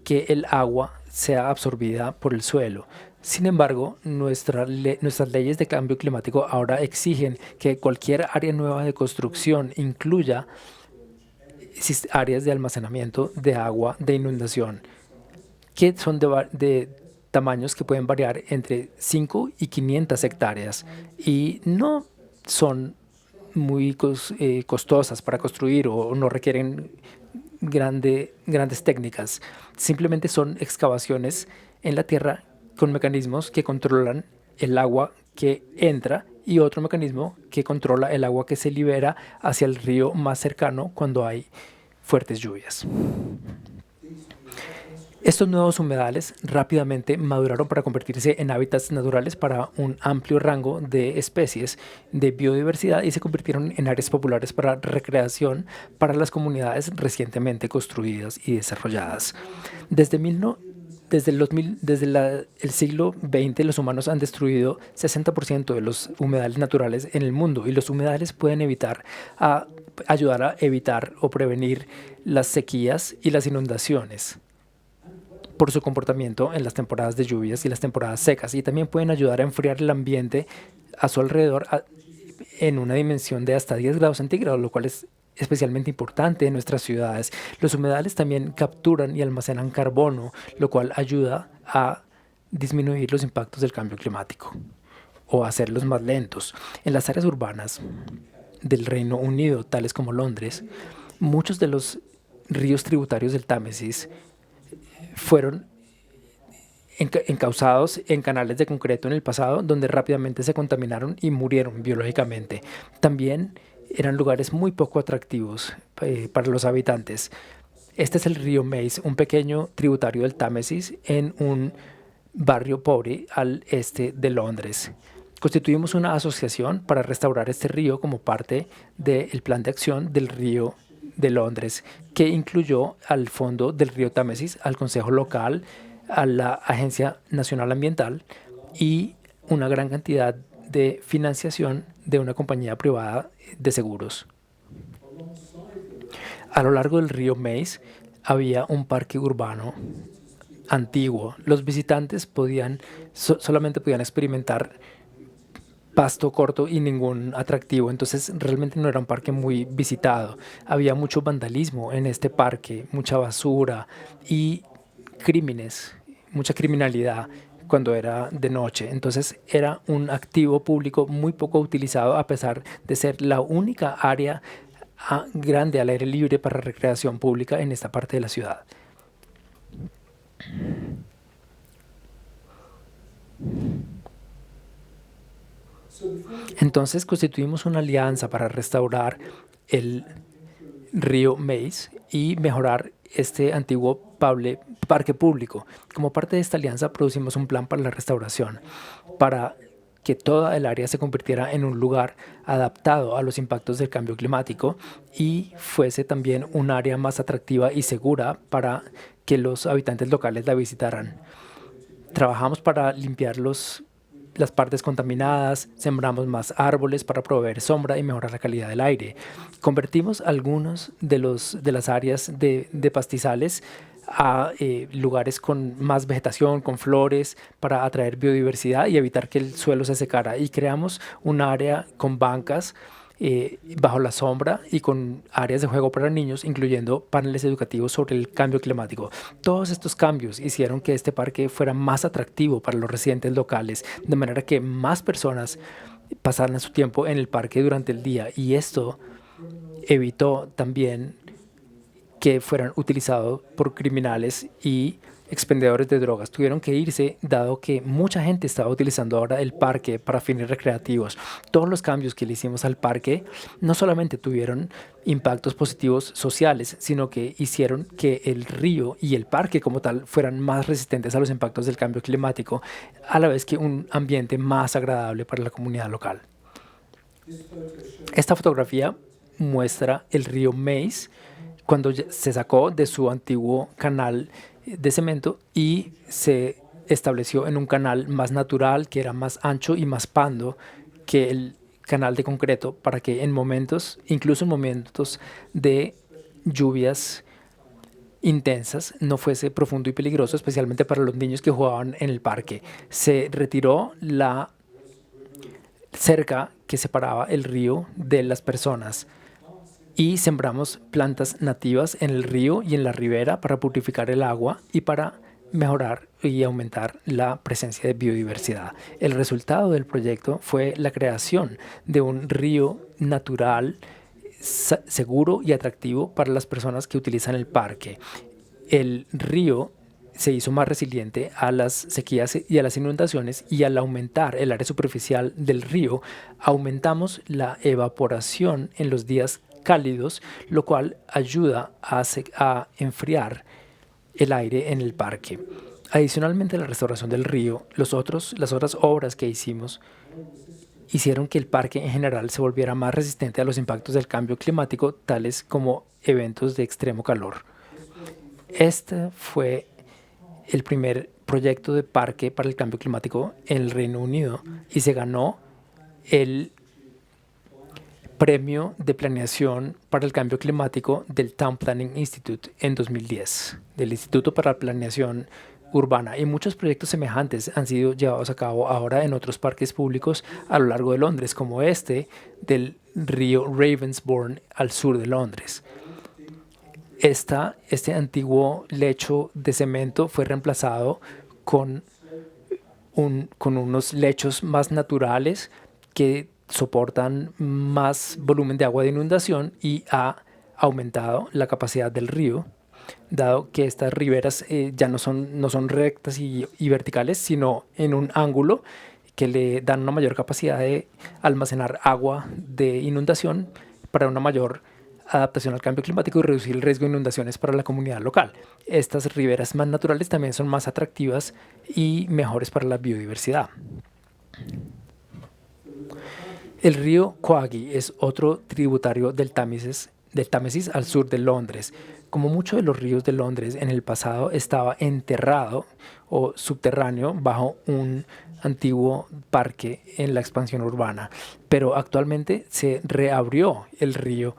que el agua sea absorbida por el suelo. Sin embargo, nuestras leyes de cambio climático ahora exigen que cualquier área nueva de construcción incluya áreas de almacenamiento de agua de inundación, que son de tamaños que pueden variar entre 5 y 500 hectáreas y no son muy costosas para construir o no requieren grandes técnicas. Simplemente son excavaciones en la tierra con mecanismos que controlan el agua que entra y otro mecanismo que controla el agua que se libera hacia el río más cercano cuando hay fuertes lluvias. Estos nuevos humedales rápidamente maduraron para convertirse en hábitats naturales para un amplio rango de especies de biodiversidad y se convirtieron en áreas populares para recreación para las comunidades recientemente construidas y desarrolladas. Desde el siglo XX, los humanos han destruido 60% de los humedales naturales en el mundo y los humedales pueden ayudar a evitar o prevenir las sequías y las inundaciones por su comportamiento en las temporadas de lluvias y las temporadas secas, y también pueden ayudar a enfriar el ambiente a su alrededor en una dimensión de hasta 10 grados centígrados, lo cual es especialmente importante en nuestras ciudades. Los humedales también capturan y almacenan carbono, lo cual ayuda a disminuir los impactos del cambio climático o a hacerlos más lentos. En las áreas urbanas del Reino Unido, tales como Londres, muchos de los ríos tributarios del Támesis fueron encauzados en canales de concreto en el pasado, donde rápidamente se contaminaron y murieron biológicamente. También eran lugares muy poco atractivos para los habitantes. Este es el río Meys, un pequeño tributario del Támesis en un barrio pobre al este de Londres. Constituimos una asociación para restaurar este río como parte del plan de acción del río de Londres, que incluyó al Fondo del Río Támesis, al Consejo Local, a la Agencia Nacional Ambiental y una gran cantidad de financiación de una compañía privada de seguros. A lo largo del río Meys había un parque urbano antiguo. Los visitantes solamente podían experimentar pasto corto y ningún atractivo, entonces realmente no era un parque muy visitado. Había mucho vandalismo en este parque, mucha basura y crímenes, mucha criminalidad cuando era de noche. Entonces era un activo público muy poco utilizado, a pesar de ser la única área grande al aire libre para recreación pública en esta parte de la ciudad. Entonces constituimos una alianza para restaurar el río Meys y mejorar este antiguo parque público. Como parte de esta alianza producimos un plan para la restauración, para que toda el área se convirtiera en un lugar adaptado a los impactos del cambio climático y fuese también un área más atractiva y segura para que los habitantes locales la visitaran. Trabajamos para limpiar las partes contaminadas, sembramos más árboles para proveer sombra y mejorar la calidad del aire. Convertimos algunos de las áreas de pastizales a lugares con más vegetación, con flores, para atraer biodiversidad y evitar que el suelo se secara. Y creamos un área con bancas bajo la sombra y con áreas de juego para niños, incluyendo paneles educativos sobre el cambio climático. Todos estos cambios hicieron que este parque fuera más atractivo para los residentes locales, de manera que más personas pasaran su tiempo en el parque durante el día, y esto evitó también que fueran utilizados por criminales y expendedores de drogas. Tuvieron que irse, dado que mucha gente estaba utilizando ahora el parque para fines recreativos. Todos los cambios que le hicimos al parque no solamente tuvieron impactos positivos sociales, sino que hicieron que el río y el parque como tal fueran más resistentes a los impactos del cambio climático, a la vez que un ambiente más agradable para la comunidad local. Esta fotografía muestra el río Meys cuando se sacó de su antiguo canal de cemento y se estableció en un canal más natural, que era más ancho y más pando que el canal de concreto, para que incluso en momentos de lluvias intensas, no fuese profundo y peligroso, especialmente para los niños que jugaban en el parque. Se retiró la cerca que separaba el río de las personas y sembramos plantas nativas en el río y en la ribera para purificar el agua y para mejorar y aumentar la presencia de biodiversidad. El resultado del proyecto fue la creación de un río natural, seguro y atractivo para las personas que utilizan el parque. El río se hizo más resiliente a las sequías y a las inundaciones, y al aumentar el área superficial del río, aumentamos la evaporación en los días cálidos, lo cual ayuda a enfriar el aire en el parque. Adicionalmente a la restauración del río, las otras obras que hicieron que el parque en general se volviera más resistente a los impactos del cambio climático, tales como eventos de extremo calor. Este fue el primer proyecto de parque para el cambio climático en el Reino Unido y se ganó el premio de planeación para el cambio climático del Town Planning Institute en 2010, del Instituto para la Planeación Urbana. Y muchos proyectos semejantes han sido llevados a cabo ahora en otros parques públicos a lo largo de Londres, como este del río Ravensbourne al sur de Londres. Este antiguo lecho de cemento fue reemplazado con unos lechos más naturales que soportan más volumen de agua de inundación, y ha aumentado la capacidad del río, dado que estas riberas ya no son rectas y verticales, sino en un ángulo que le dan una mayor capacidad de almacenar agua de inundación para una mayor adaptación al cambio climático y reducir el riesgo de inundaciones para la comunidad local. Estas riberas más naturales también son más atractivas y mejores para la biodiversidad. El río Coaghy es otro tributario del Támesis al sur de Londres. Como muchos de los ríos de Londres, en el pasado estaba enterrado o subterráneo bajo un antiguo parque en la expansión urbana, pero actualmente se reabrió el río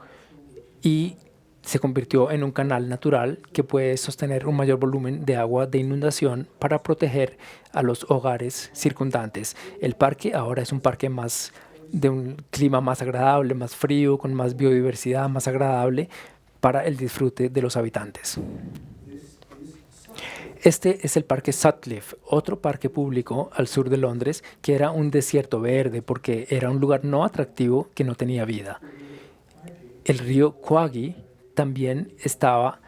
y se convirtió en un canal natural que puede sostener un mayor volumen de agua de inundación para proteger a los hogares circundantes. El parque ahora es un parque de un clima más agradable, más frío, con más biodiversidad, más agradable para el disfrute de los habitantes. Este es el Parque Sutcliffe, otro parque público al sur de Londres que era un desierto verde porque era un lugar no atractivo que no tenía vida. El río Coaghy también estaba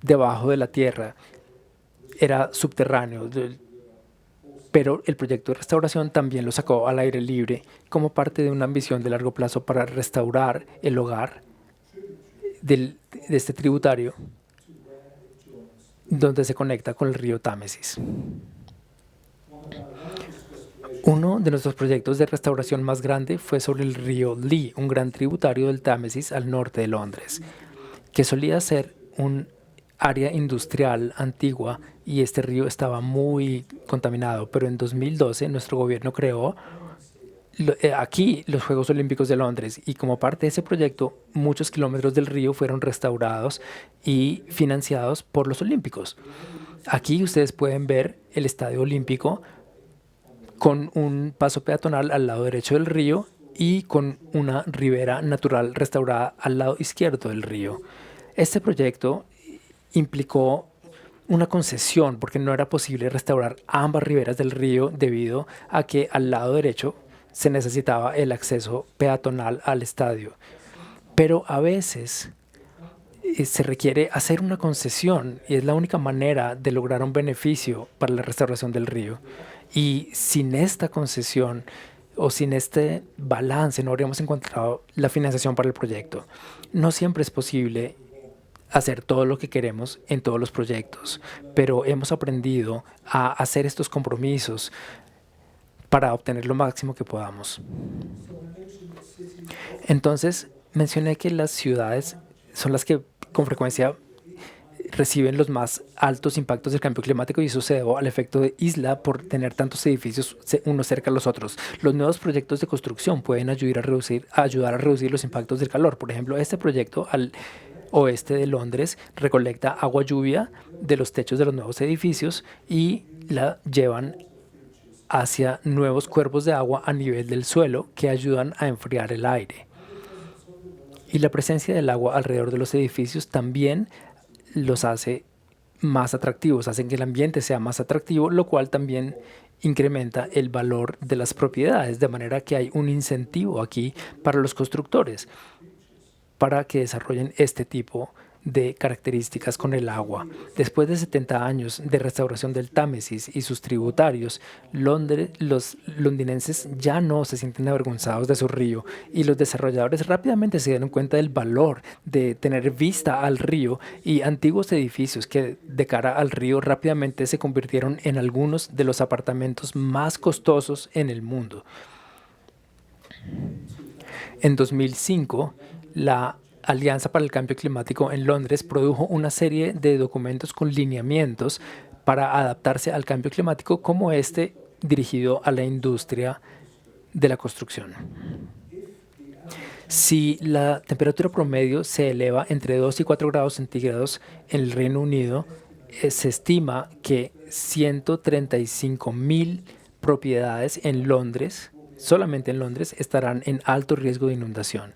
debajo de la tierra, era subterráneo, pero el proyecto de restauración también lo sacó al aire libre como parte de una ambición de largo plazo para restaurar el hogar de este tributario donde se conecta con el río Támesis. Uno de nuestros proyectos de restauración más grande fue sobre el río Lee, un gran tributario del Támesis al norte de Londres, que solía ser un área industrial antigua y este río estaba muy contaminado, pero en 2012 nuestro gobierno creó aquí los Juegos Olímpicos de Londres, y como parte de ese proyecto muchos kilómetros del río fueron restaurados y financiados por los Olímpicos. Aquí ustedes pueden ver el Estadio Olímpico con un paso peatonal al lado derecho del río y con una ribera natural restaurada al lado izquierdo del río. Este proyecto implicó una concesión porque no era posible restaurar ambas riberas del río debido a que al lado derecho se necesitaba el acceso peatonal al estadio. Pero a veces se requiere hacer una concesión y es la única manera de lograr un beneficio para la restauración del río. Y sin esta concesión o sin este balance no habríamos encontrado la financiación para el proyecto. No siempre es posible hacer todo lo que queremos en todos los proyectos, pero hemos aprendido a hacer estos compromisos para obtener lo máximo que podamos. Entonces, mencioné que las ciudades son las que con frecuencia reciben los más altos impactos del cambio climático, y eso se debe al efecto de isla por tener tantos edificios unos cerca de los otros. Los nuevos proyectos de construcción pueden ayudar a reducir los impactos del calor. Por ejemplo, este proyecto al oeste de Londres recolecta agua lluvia de los techos de los nuevos edificios y la llevan hacia nuevos cuerpos de agua a nivel del suelo que ayudan a enfriar el aire. Y la presencia del agua alrededor de los edificios también los hace más atractivos, hacen que el ambiente sea más atractivo, lo cual también incrementa el valor de las propiedades, de manera que hay un incentivo aquí para los constructores para que desarrollen este tipo de características con el agua. Después de 70 años de restauración del Támesis y sus tributarios, los londinenses ya no se sienten avergonzados de su río y los desarrolladores rápidamente se dieron cuenta del valor de tener vista al río, y antiguos edificios que de cara al río rápidamente se convirtieron en algunos de los apartamentos más costosos en el mundo. En 2005, la Alianza para el Cambio Climático en Londres produjo una serie de documentos con lineamientos para adaptarse al cambio climático, como este dirigido a la industria de la construcción. Si la temperatura promedio se eleva entre 2 y 4 grados centígrados en el Reino Unido, se estima que 135.000 propiedades en Londres, solamente en Londres, estarán en alto riesgo de inundación.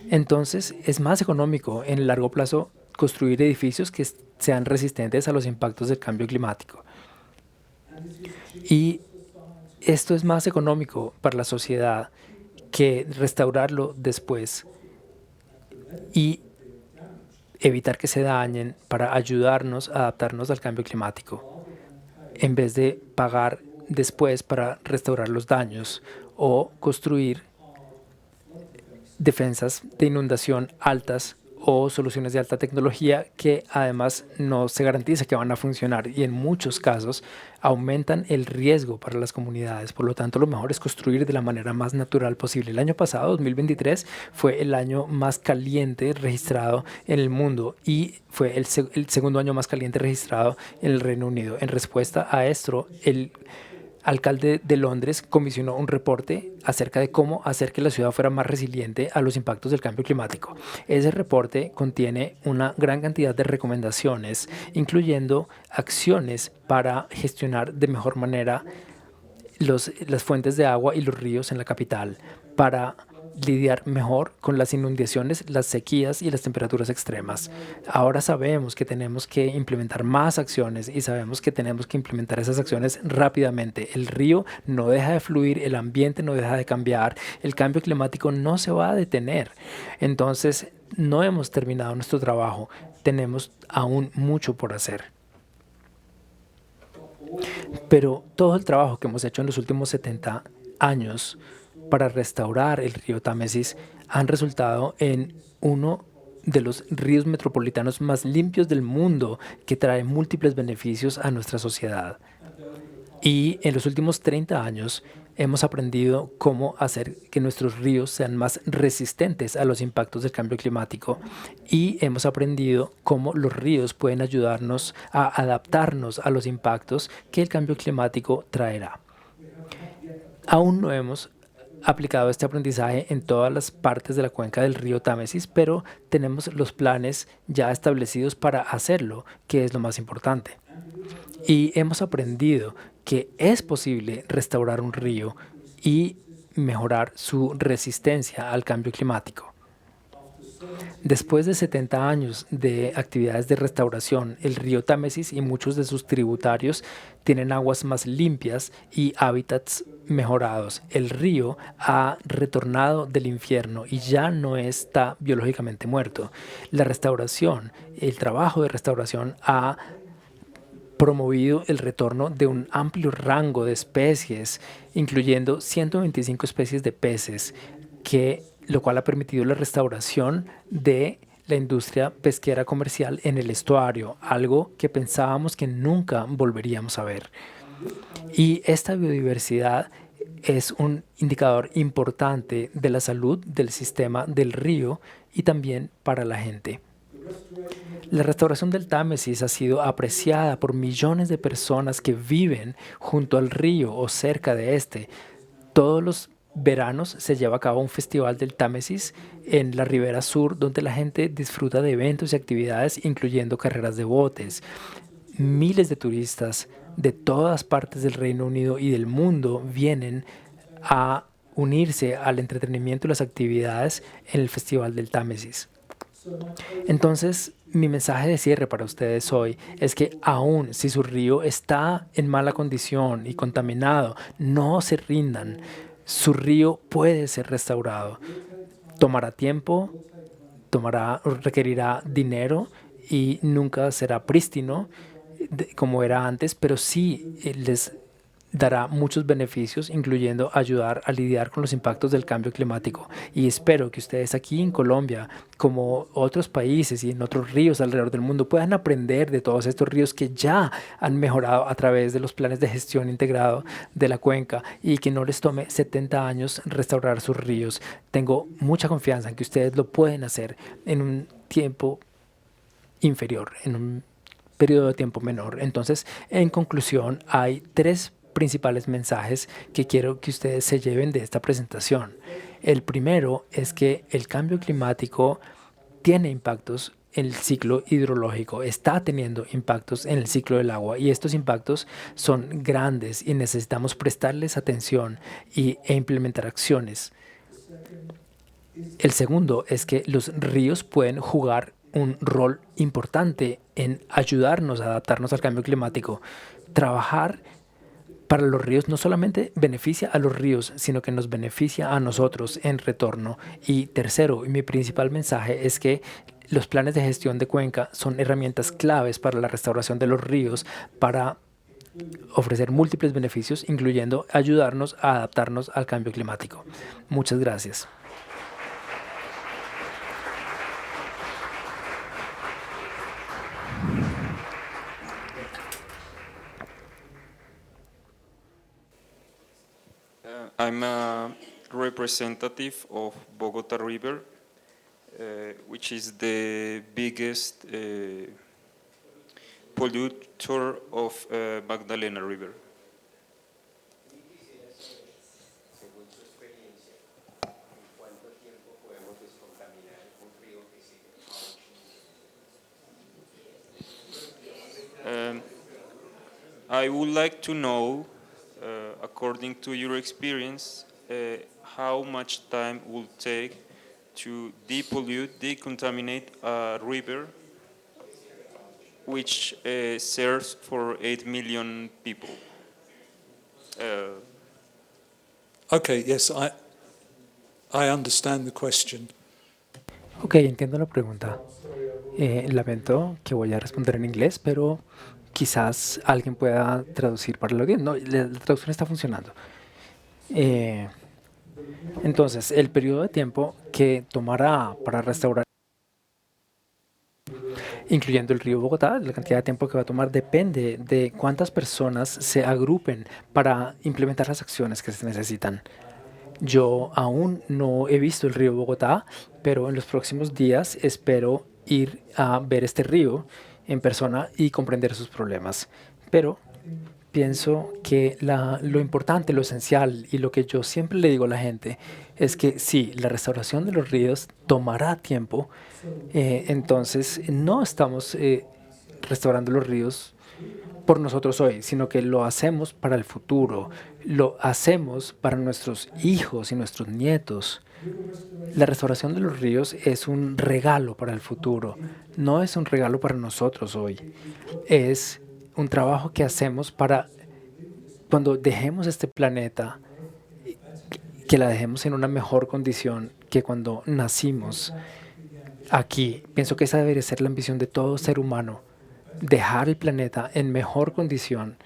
Entonces, es más económico en el largo plazo construir edificios que sean resistentes a los impactos del cambio climático. Y esto es más económico para la sociedad que restaurarlo después y evitar que se dañen para ayudarnos a adaptarnos al cambio climático, en vez de pagar después para restaurar los daños o construir defensas de inundación altas o soluciones de alta tecnología que además no se garantiza que van a funcionar, y en muchos casos aumentan el riesgo para las comunidades. Por lo tanto, lo mejor es construir de la manera más natural posible. El año pasado, 2023, fue el año más caliente registrado en el mundo y fue el segundo año más caliente registrado en el Reino Unido. En respuesta a esto, el alcalde de Londres comisionó un reporte acerca de cómo hacer que la ciudad fuera más resiliente a los impactos del cambio climático. Ese reporte contiene una gran cantidad de recomendaciones, incluyendo acciones para gestionar de mejor manera las fuentes de agua y los ríos en la capital, para lidiar mejor con las inundaciones, las sequías y las temperaturas extremas. Ahora sabemos que tenemos que implementar más acciones y sabemos que tenemos que implementar esas acciones rápidamente. El río no deja de fluir, el ambiente no deja de cambiar, el cambio climático no se va a detener. Entonces, no hemos terminado nuestro trabajo, tenemos aún mucho por hacer. Pero todo el trabajo que hemos hecho en los últimos 70 años para restaurar el río Támesis han resultado en uno de los ríos metropolitanos más limpios del mundo, que trae múltiples beneficios a nuestra sociedad. Y en los últimos 30 años hemos aprendido cómo hacer que nuestros ríos sean más resistentes a los impactos del cambio climático, y hemos aprendido cómo los ríos pueden ayudarnos a adaptarnos a los impactos que el cambio climático traerá. Aún no hemos aplicado este aprendizaje en todas las partes de la cuenca del río Támesis, pero tenemos los planes ya establecidos para hacerlo, que es lo más importante. Y hemos aprendido que es posible restaurar un río y mejorar su resistencia al cambio climático. Después de 70 años de actividades de restauración, el río Támesis y muchos de sus tributarios tienen aguas más limpias y hábitats mejorados. El río ha retornado del infierno y ya no está biológicamente muerto. La restauración, el trabajo de restauración ha promovido el retorno de un amplio rango de especies, incluyendo 125 especies de peces, lo cual ha permitido la restauración de la industria pesquera comercial en el estuario, algo que pensábamos que nunca volveríamos a ver. Y esta biodiversidad es un indicador importante de la salud del sistema del río y también para la gente. La restauración del Támesis ha sido apreciada por millones de personas que viven junto al río o cerca de este. Todos los veranos se lleva a cabo un festival del Támesis en la ribera sur, donde la gente disfruta de eventos y actividades, incluyendo carreras de botes. Miles de turistas de todas partes del Reino Unido y del mundo vienen a unirse al entretenimiento y las actividades en el festival del Támesis. Entonces, mi mensaje de cierre para ustedes hoy es que aun si su río está en mala condición y contaminado, no se rindan. Su río puede ser restaurado. Tomará tiempo, requerirá dinero y nunca será prístino como era antes, pero sí les dará muchos beneficios, incluyendo ayudar a lidiar con los impactos del cambio climático. Y espero que ustedes aquí en Colombia, como otros países y en otros ríos alrededor del mundo, puedan aprender de todos estos ríos que ya han mejorado a través de los planes de gestión integrado de la cuenca y que no les tome 70 años restaurar sus ríos. Tengo mucha confianza en que ustedes lo pueden hacer en un tiempo inferior, en un periodo de tiempo menor. Entonces, en conclusión, hay tres principales mensajes que quiero que ustedes se lleven de esta presentación. El primero es que el cambio climático tiene impactos en el ciclo hidrológico, está teniendo impactos en el ciclo del agua y estos impactos son grandes y necesitamos prestarles atención e implementar acciones. El segundo es que los ríos pueden jugar un rol importante en ayudarnos a adaptarnos al cambio climático. Trabajar para los ríos no solamente beneficia a los ríos, sino que nos beneficia a nosotros en retorno. Y tercero, y mi principal mensaje es que los planes de gestión de cuenca son herramientas claves para la restauración de los ríos, para ofrecer múltiples beneficios, incluyendo ayudarnos a adaptarnos al cambio climático. Muchas gracias. I'm a representative of Bogota River, which is the biggest polluter of Magdalena River. I would like to know, according to your experience, how much time will take to depollute, decontaminate a river which serves for 8 million people. Okay, yes, I understand the question. Ok, entiendo la pregunta. Lamento que voy a responder en inglés, pero quizás alguien pueda traducir para la audiencia. No, la traducción está funcionando. Entonces, el periodo de tiempo que tomará para restaurar, incluyendo el río Bogotá, la cantidad de tiempo que va a tomar depende de cuántas personas se agrupen para implementar las acciones que se necesitan. Yo aún no he visto el río Bogotá, pero en los próximos días espero ir a ver este río en persona y comprender sus problemas. Pero pienso que lo importante, lo esencial y lo que yo siempre le digo a la gente es que sí, la restauración de los ríos tomará tiempo. Entonces no estamos restaurando los ríos por nosotros hoy, sino que lo hacemos para el futuro, lo hacemos para nuestros hijos y nuestros nietos. La restauración de los ríos es un regalo para el futuro, no es un regalo para nosotros hoy. Es un trabajo que hacemos para cuando dejemos este planeta, que la dejemos en una mejor condición que cuando nacimos aquí. Pienso que esa debería ser la ambición de todo ser humano, dejar el planeta en mejor condición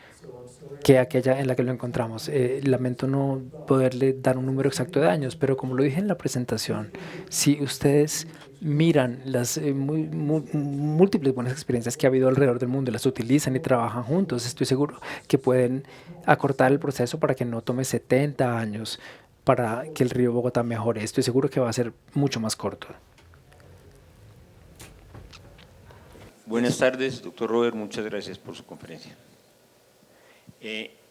que aquella en la que lo encontramos. Lamento no poderle dar un número exacto de años, pero como lo dije en la presentación, si ustedes miran las múltiples buenas experiencias que ha habido alrededor del mundo, las utilizan y trabajan juntos, estoy seguro que pueden acortar el proceso para que no tome 70 años para que el río Bogotá mejore. Estoy seguro que va a ser mucho más corto. Buenas tardes, doctor Robert, muchas gracias por su conferencia.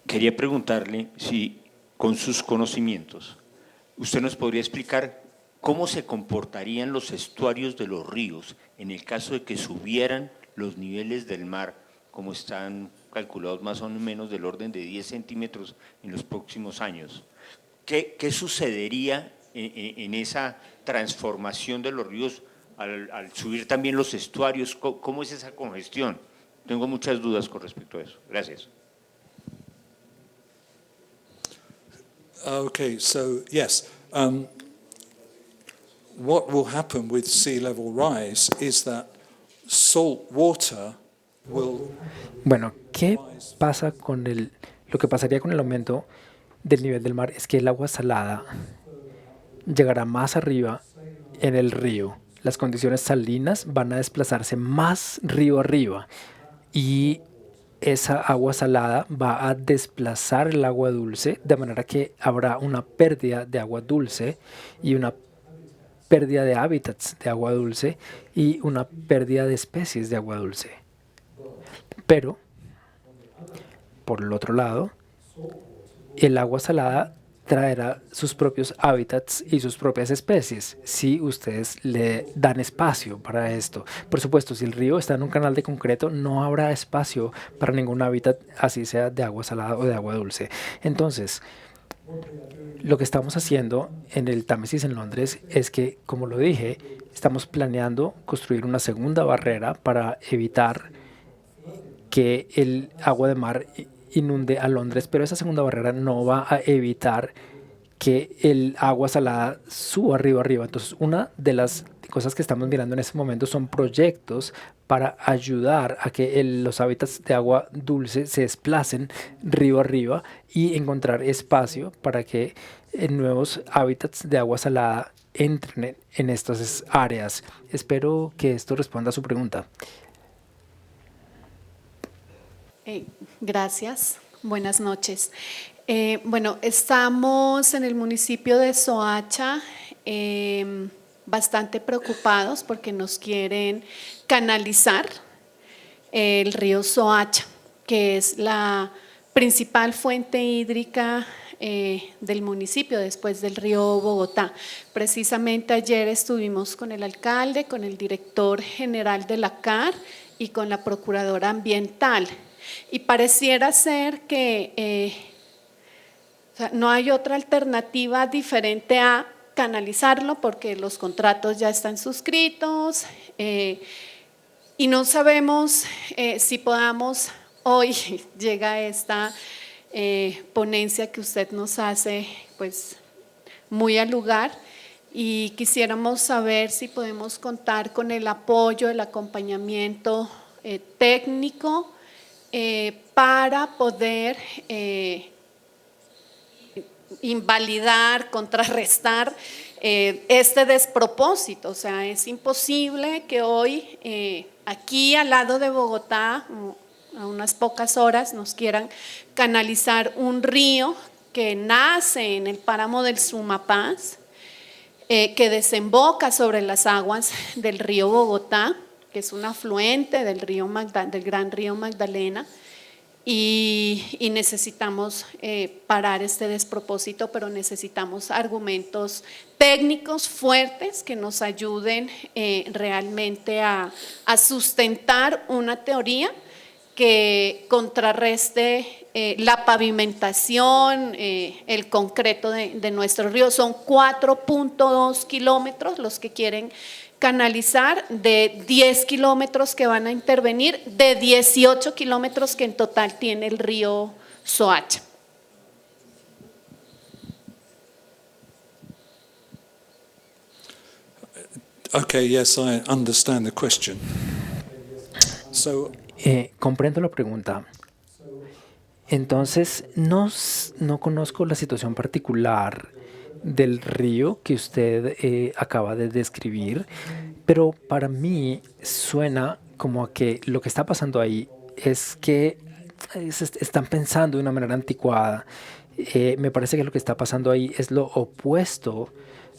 Quería preguntarle si, con sus conocimientos, usted nos podría explicar cómo se comportarían los estuarios de los ríos en el caso de que subieran los niveles del mar, como están calculados más o menos del orden de 10 centímetros en los próximos años. ¿Qué sucedería en esa transformación de los ríos al subir también los estuarios? ¿Cómo es esa congestión? Tengo muchas dudas con respecto a eso. Gracias. Okay, so yes, what will happen with sea level rise is that salt water will Bueno, ¿qué pasa con lo que pasaría con el aumento del nivel del mar? Es que el agua salada llegará más arriba en el río. Las condiciones salinas van a desplazarse más río arriba y esa agua salada va a desplazar el agua dulce, de manera que habrá una pérdida de agua dulce y una pérdida de hábitats de agua dulce y una pérdida de especies de agua dulce. Pero, por el otro lado, el agua salada traerá sus propios hábitats y sus propias especies si ustedes le dan espacio para esto. Por supuesto, si el río está en un canal de concreto, no habrá espacio para ningún hábitat, así sea de agua salada o de agua dulce. Entonces, lo que estamos haciendo en el Támesis en Londres es que, como lo dije, estamos planeando construir una segunda barrera para evitar que el agua de mar inunde a Londres, pero esa segunda barrera no va a evitar que el agua salada suba arriba. Entonces, una de las cosas que estamos mirando en este momento son proyectos para ayudar a que los hábitats de agua dulce se desplacen río arriba y encontrar espacio para que nuevos hábitats de agua salada entren en estas áreas. Espero que esto responda a su pregunta. Gracias. Buenas noches. Bueno, estamos en el municipio de Soacha bastante preocupados porque nos quieren canalizar el río Soacha, que es la principal fuente hídrica del municipio después del río Bogotá. Precisamente ayer estuvimos con el alcalde, con el director general de la CAR y con la procuradora ambiental. Y pareciera ser que o sea, no hay otra alternativa diferente a canalizarlo porque los contratos ya están suscritos y no sabemos si podamos, hoy llega esta ponencia que usted nos hace pues muy al lugar y quisiéramos saber si podemos contar con el apoyo, el acompañamiento técnico para poder invalidar, contrarrestar este despropósito. O sea, es imposible que hoy aquí al lado de Bogotá, a unas pocas horas, nos quieran canalizar un río que nace en el páramo del Sumapaz, que desemboca sobre las aguas del río Bogotá, que es un afluente del gran río Magdalena, y necesitamos parar este despropósito, pero necesitamos argumentos técnicos fuertes que nos ayuden realmente a sustentar una teoría que contrarreste la pavimentación, el concreto de nuestro río. Son 4.2 kilómetros los que quieren canalizar, de 10 kilómetros que van a intervenir, de 18 kilómetros que en total tiene el río Soacha. Okay, yes, I understand the question. So, comprendo la pregunta. Entonces, no conozco la situación particular del río que usted acaba de describir, pero para mí suena como a que lo que está pasando ahí es que están pensando de una manera anticuada. Me parece que lo que está pasando ahí es lo opuesto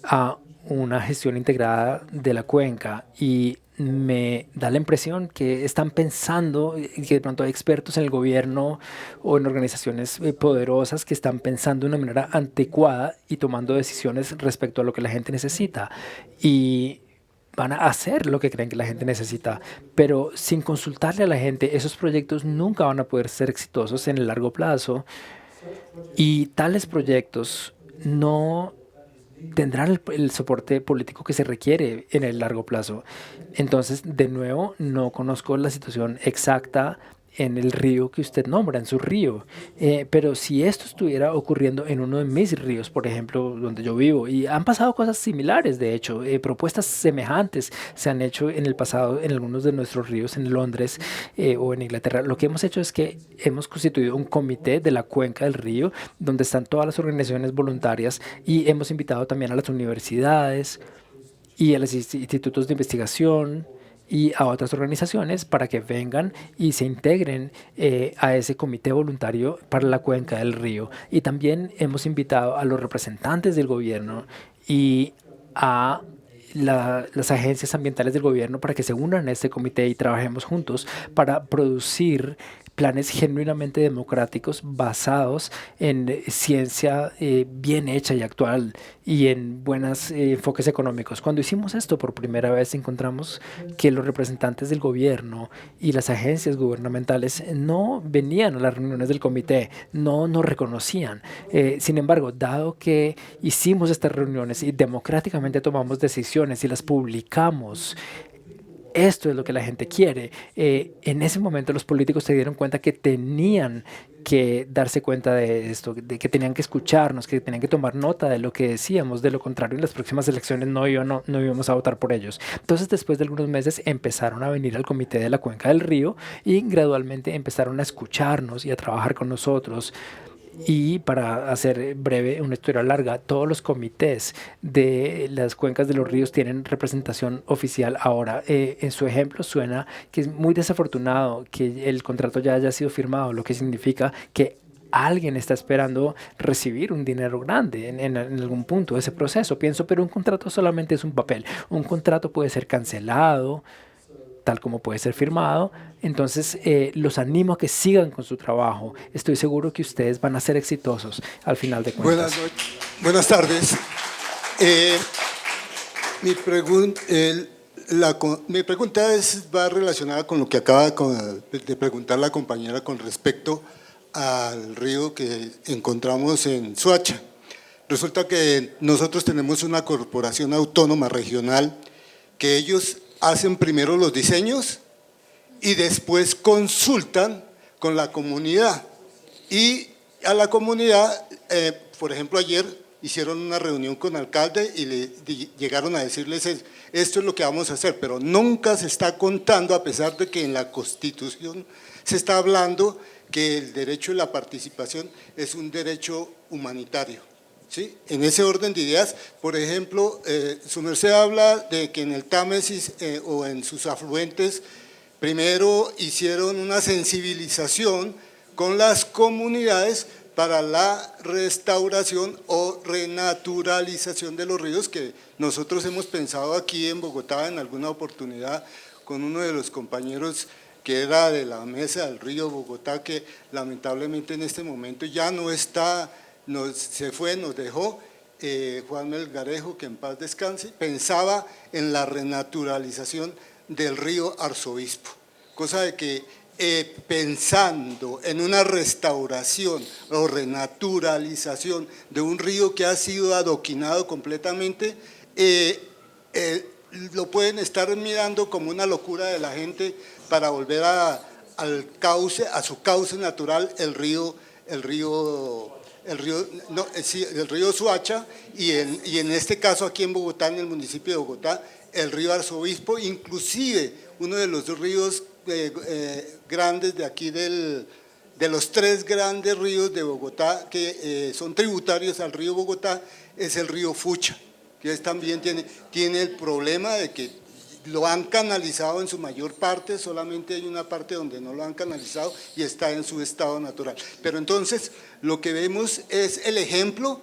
a una gestión integrada de la cuenca y me da la impresión que están pensando, que de pronto hay expertos en el gobierno o en organizaciones poderosas que están pensando de una manera anticuada y tomando decisiones respecto a lo que la gente necesita. Y van a hacer lo que creen que la gente necesita, pero sin consultarle a la gente, esos proyectos nunca van a poder ser exitosos en el largo plazo. Y tales proyectos no tendrán el soporte político que se requiere en el largo plazo. Entonces, de nuevo, no conozco la situación exacta en el río que usted nombra, en su río. Pero si esto estuviera ocurriendo en uno de mis ríos, por ejemplo, donde yo vivo, y han pasado cosas similares, de hecho, propuestas semejantes se han hecho en el pasado en algunos de nuestros ríos en Londres o en Inglaterra. Lo que hemos hecho es que hemos constituido un comité de la cuenca del río, donde están todas las organizaciones voluntarias y hemos invitado también a las universidades y a los institutos de investigación y a otras organizaciones para que vengan y se integren a ese comité voluntario para la cuenca del río. Y también hemos invitado a los representantes del gobierno y a las agencias ambientales del gobierno para que se unan a este comité y trabajemos juntos para producir planes genuinamente democráticos basados en ciencia bien hecha y actual y en buenos enfoques económicos. Cuando hicimos esto por primera vez encontramos que los representantes del gobierno y las agencias gubernamentales no venían a las reuniones del comité, no nos reconocían. Sin embargo, dado que hicimos estas reuniones y democráticamente tomamos decisiones y las publicamos, esto es lo que la gente quiere. En ese momento los políticos se dieron cuenta que tenían que darse cuenta de esto, de que tenían que escucharnos, que tenían que tomar nota de lo que decíamos. De lo contrario, en las próximas elecciones no íbamos a votar por ellos. Entonces, después de algunos meses, empezaron a venir al comité de la cuenca del río y gradualmente empezaron a escucharnos y a trabajar con nosotros. Y para hacer breve, una historia larga, todos los comités de las cuencas de los ríos tienen representación oficial ahora. En su ejemplo suena que es muy desafortunado que el contrato ya haya sido firmado, lo que significa que alguien está esperando recibir un dinero grande en algún punto de ese proceso. Pienso, pero un contrato solamente es un papel. Un contrato puede ser cancelado, tal como puede ser firmado. Entonces, los animo a que sigan con su trabajo. Estoy seguro que ustedes van a ser exitosos al final de cuentas. Buenas tardes. Mi pregunta va relacionada con lo que acaba de preguntar la compañera con respecto al río que encontramos en Soacha. Resulta que nosotros tenemos una corporación autónoma regional que ellos hacen primero los diseños y después consultan con la comunidad. Y a la comunidad, por ejemplo, ayer hicieron una reunión con el alcalde y llegaron a decirles esto es lo que vamos a hacer, pero nunca se está contando, a pesar de que en la Constitución se está hablando que el derecho a la participación es un derecho humanitario. ¿Sí? En ese orden de ideas, por ejemplo, su merced habla de que en el Támesis o en sus afluentes, primero hicieron una sensibilización con las comunidades para la restauración o renaturalización de los ríos, que nosotros hemos pensado aquí en Bogotá en alguna oportunidad con uno de los compañeros que era de la Mesa del Río Bogotá, que lamentablemente en este momento ya no está, se fue, nos dejó, Juan Melgarejo, que en paz descanse. Pensaba en la renaturalización del río Arzobispo, cosa de que pensando en una restauración o renaturalización de un río que ha sido adoquinado completamente, lo pueden estar mirando como una locura de la gente para volver al cauce, a su cauce natural, el río Soacha y en este caso aquí en Bogotá, en el municipio de Bogotá, el río Arzobispo, inclusive uno de los ríos grandes de aquí, de los 3 grandes ríos de Bogotá que son tributarios al río Bogotá, es el río Fucha, que también tiene el problema de que lo han canalizado en su mayor parte, solamente hay una parte donde no lo han canalizado y está en su estado natural. Pero entonces lo que vemos es el ejemplo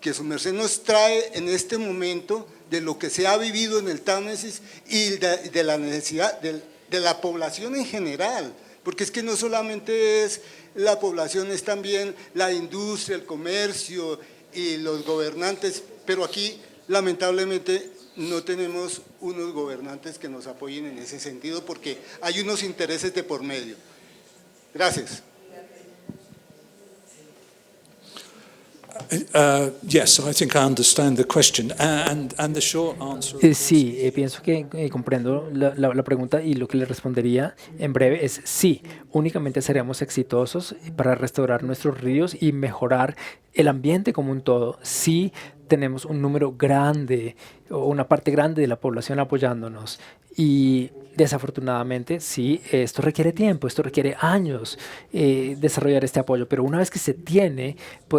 que su merced nos trae en este momento de lo que se ha vivido en el Támesis y de la necesidad de la población en general, porque es que no solamente es la población, es también la industria, el comercio y los gobernantes, pero aquí lamentablemente no tenemos unos gobernantes que nos apoyen en ese sentido porque hay unos intereses de por medio. Gracias. Yes, I think I understand the question. And the short answer. Sí, pienso que comprendo la pregunta y lo que le respondería en breve es sí, únicamente seremos exitosos para restaurar nuestros ríos y mejorar el ambiente como un todo si tenemos un número grande o una parte grande de la población apoyándonos. Y desafortunadamente, sí, esto requiere tiempo, esto requiere años desarrollar este apoyo, pero una vez que se tiene,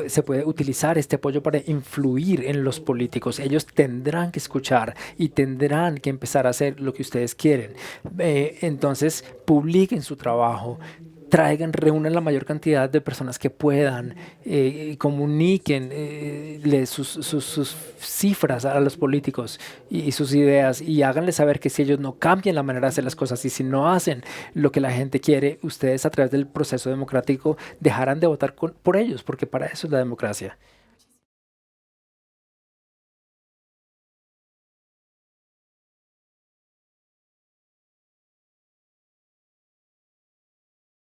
se puede utilizar este apoyo para influir en los políticos. Ellos tendrán que escuchar y tendrán que empezar a hacer lo que ustedes quieren. Entonces, publiquen su trabajo, reúnan la mayor cantidad de personas que puedan, comuniquen sus cifras a los políticos y sus ideas y háganles saber que si ellos no cambian la manera de hacer las cosas y si no hacen lo que la gente quiere, ustedes a través del proceso democrático dejarán de votar por ellos, porque para eso es la democracia.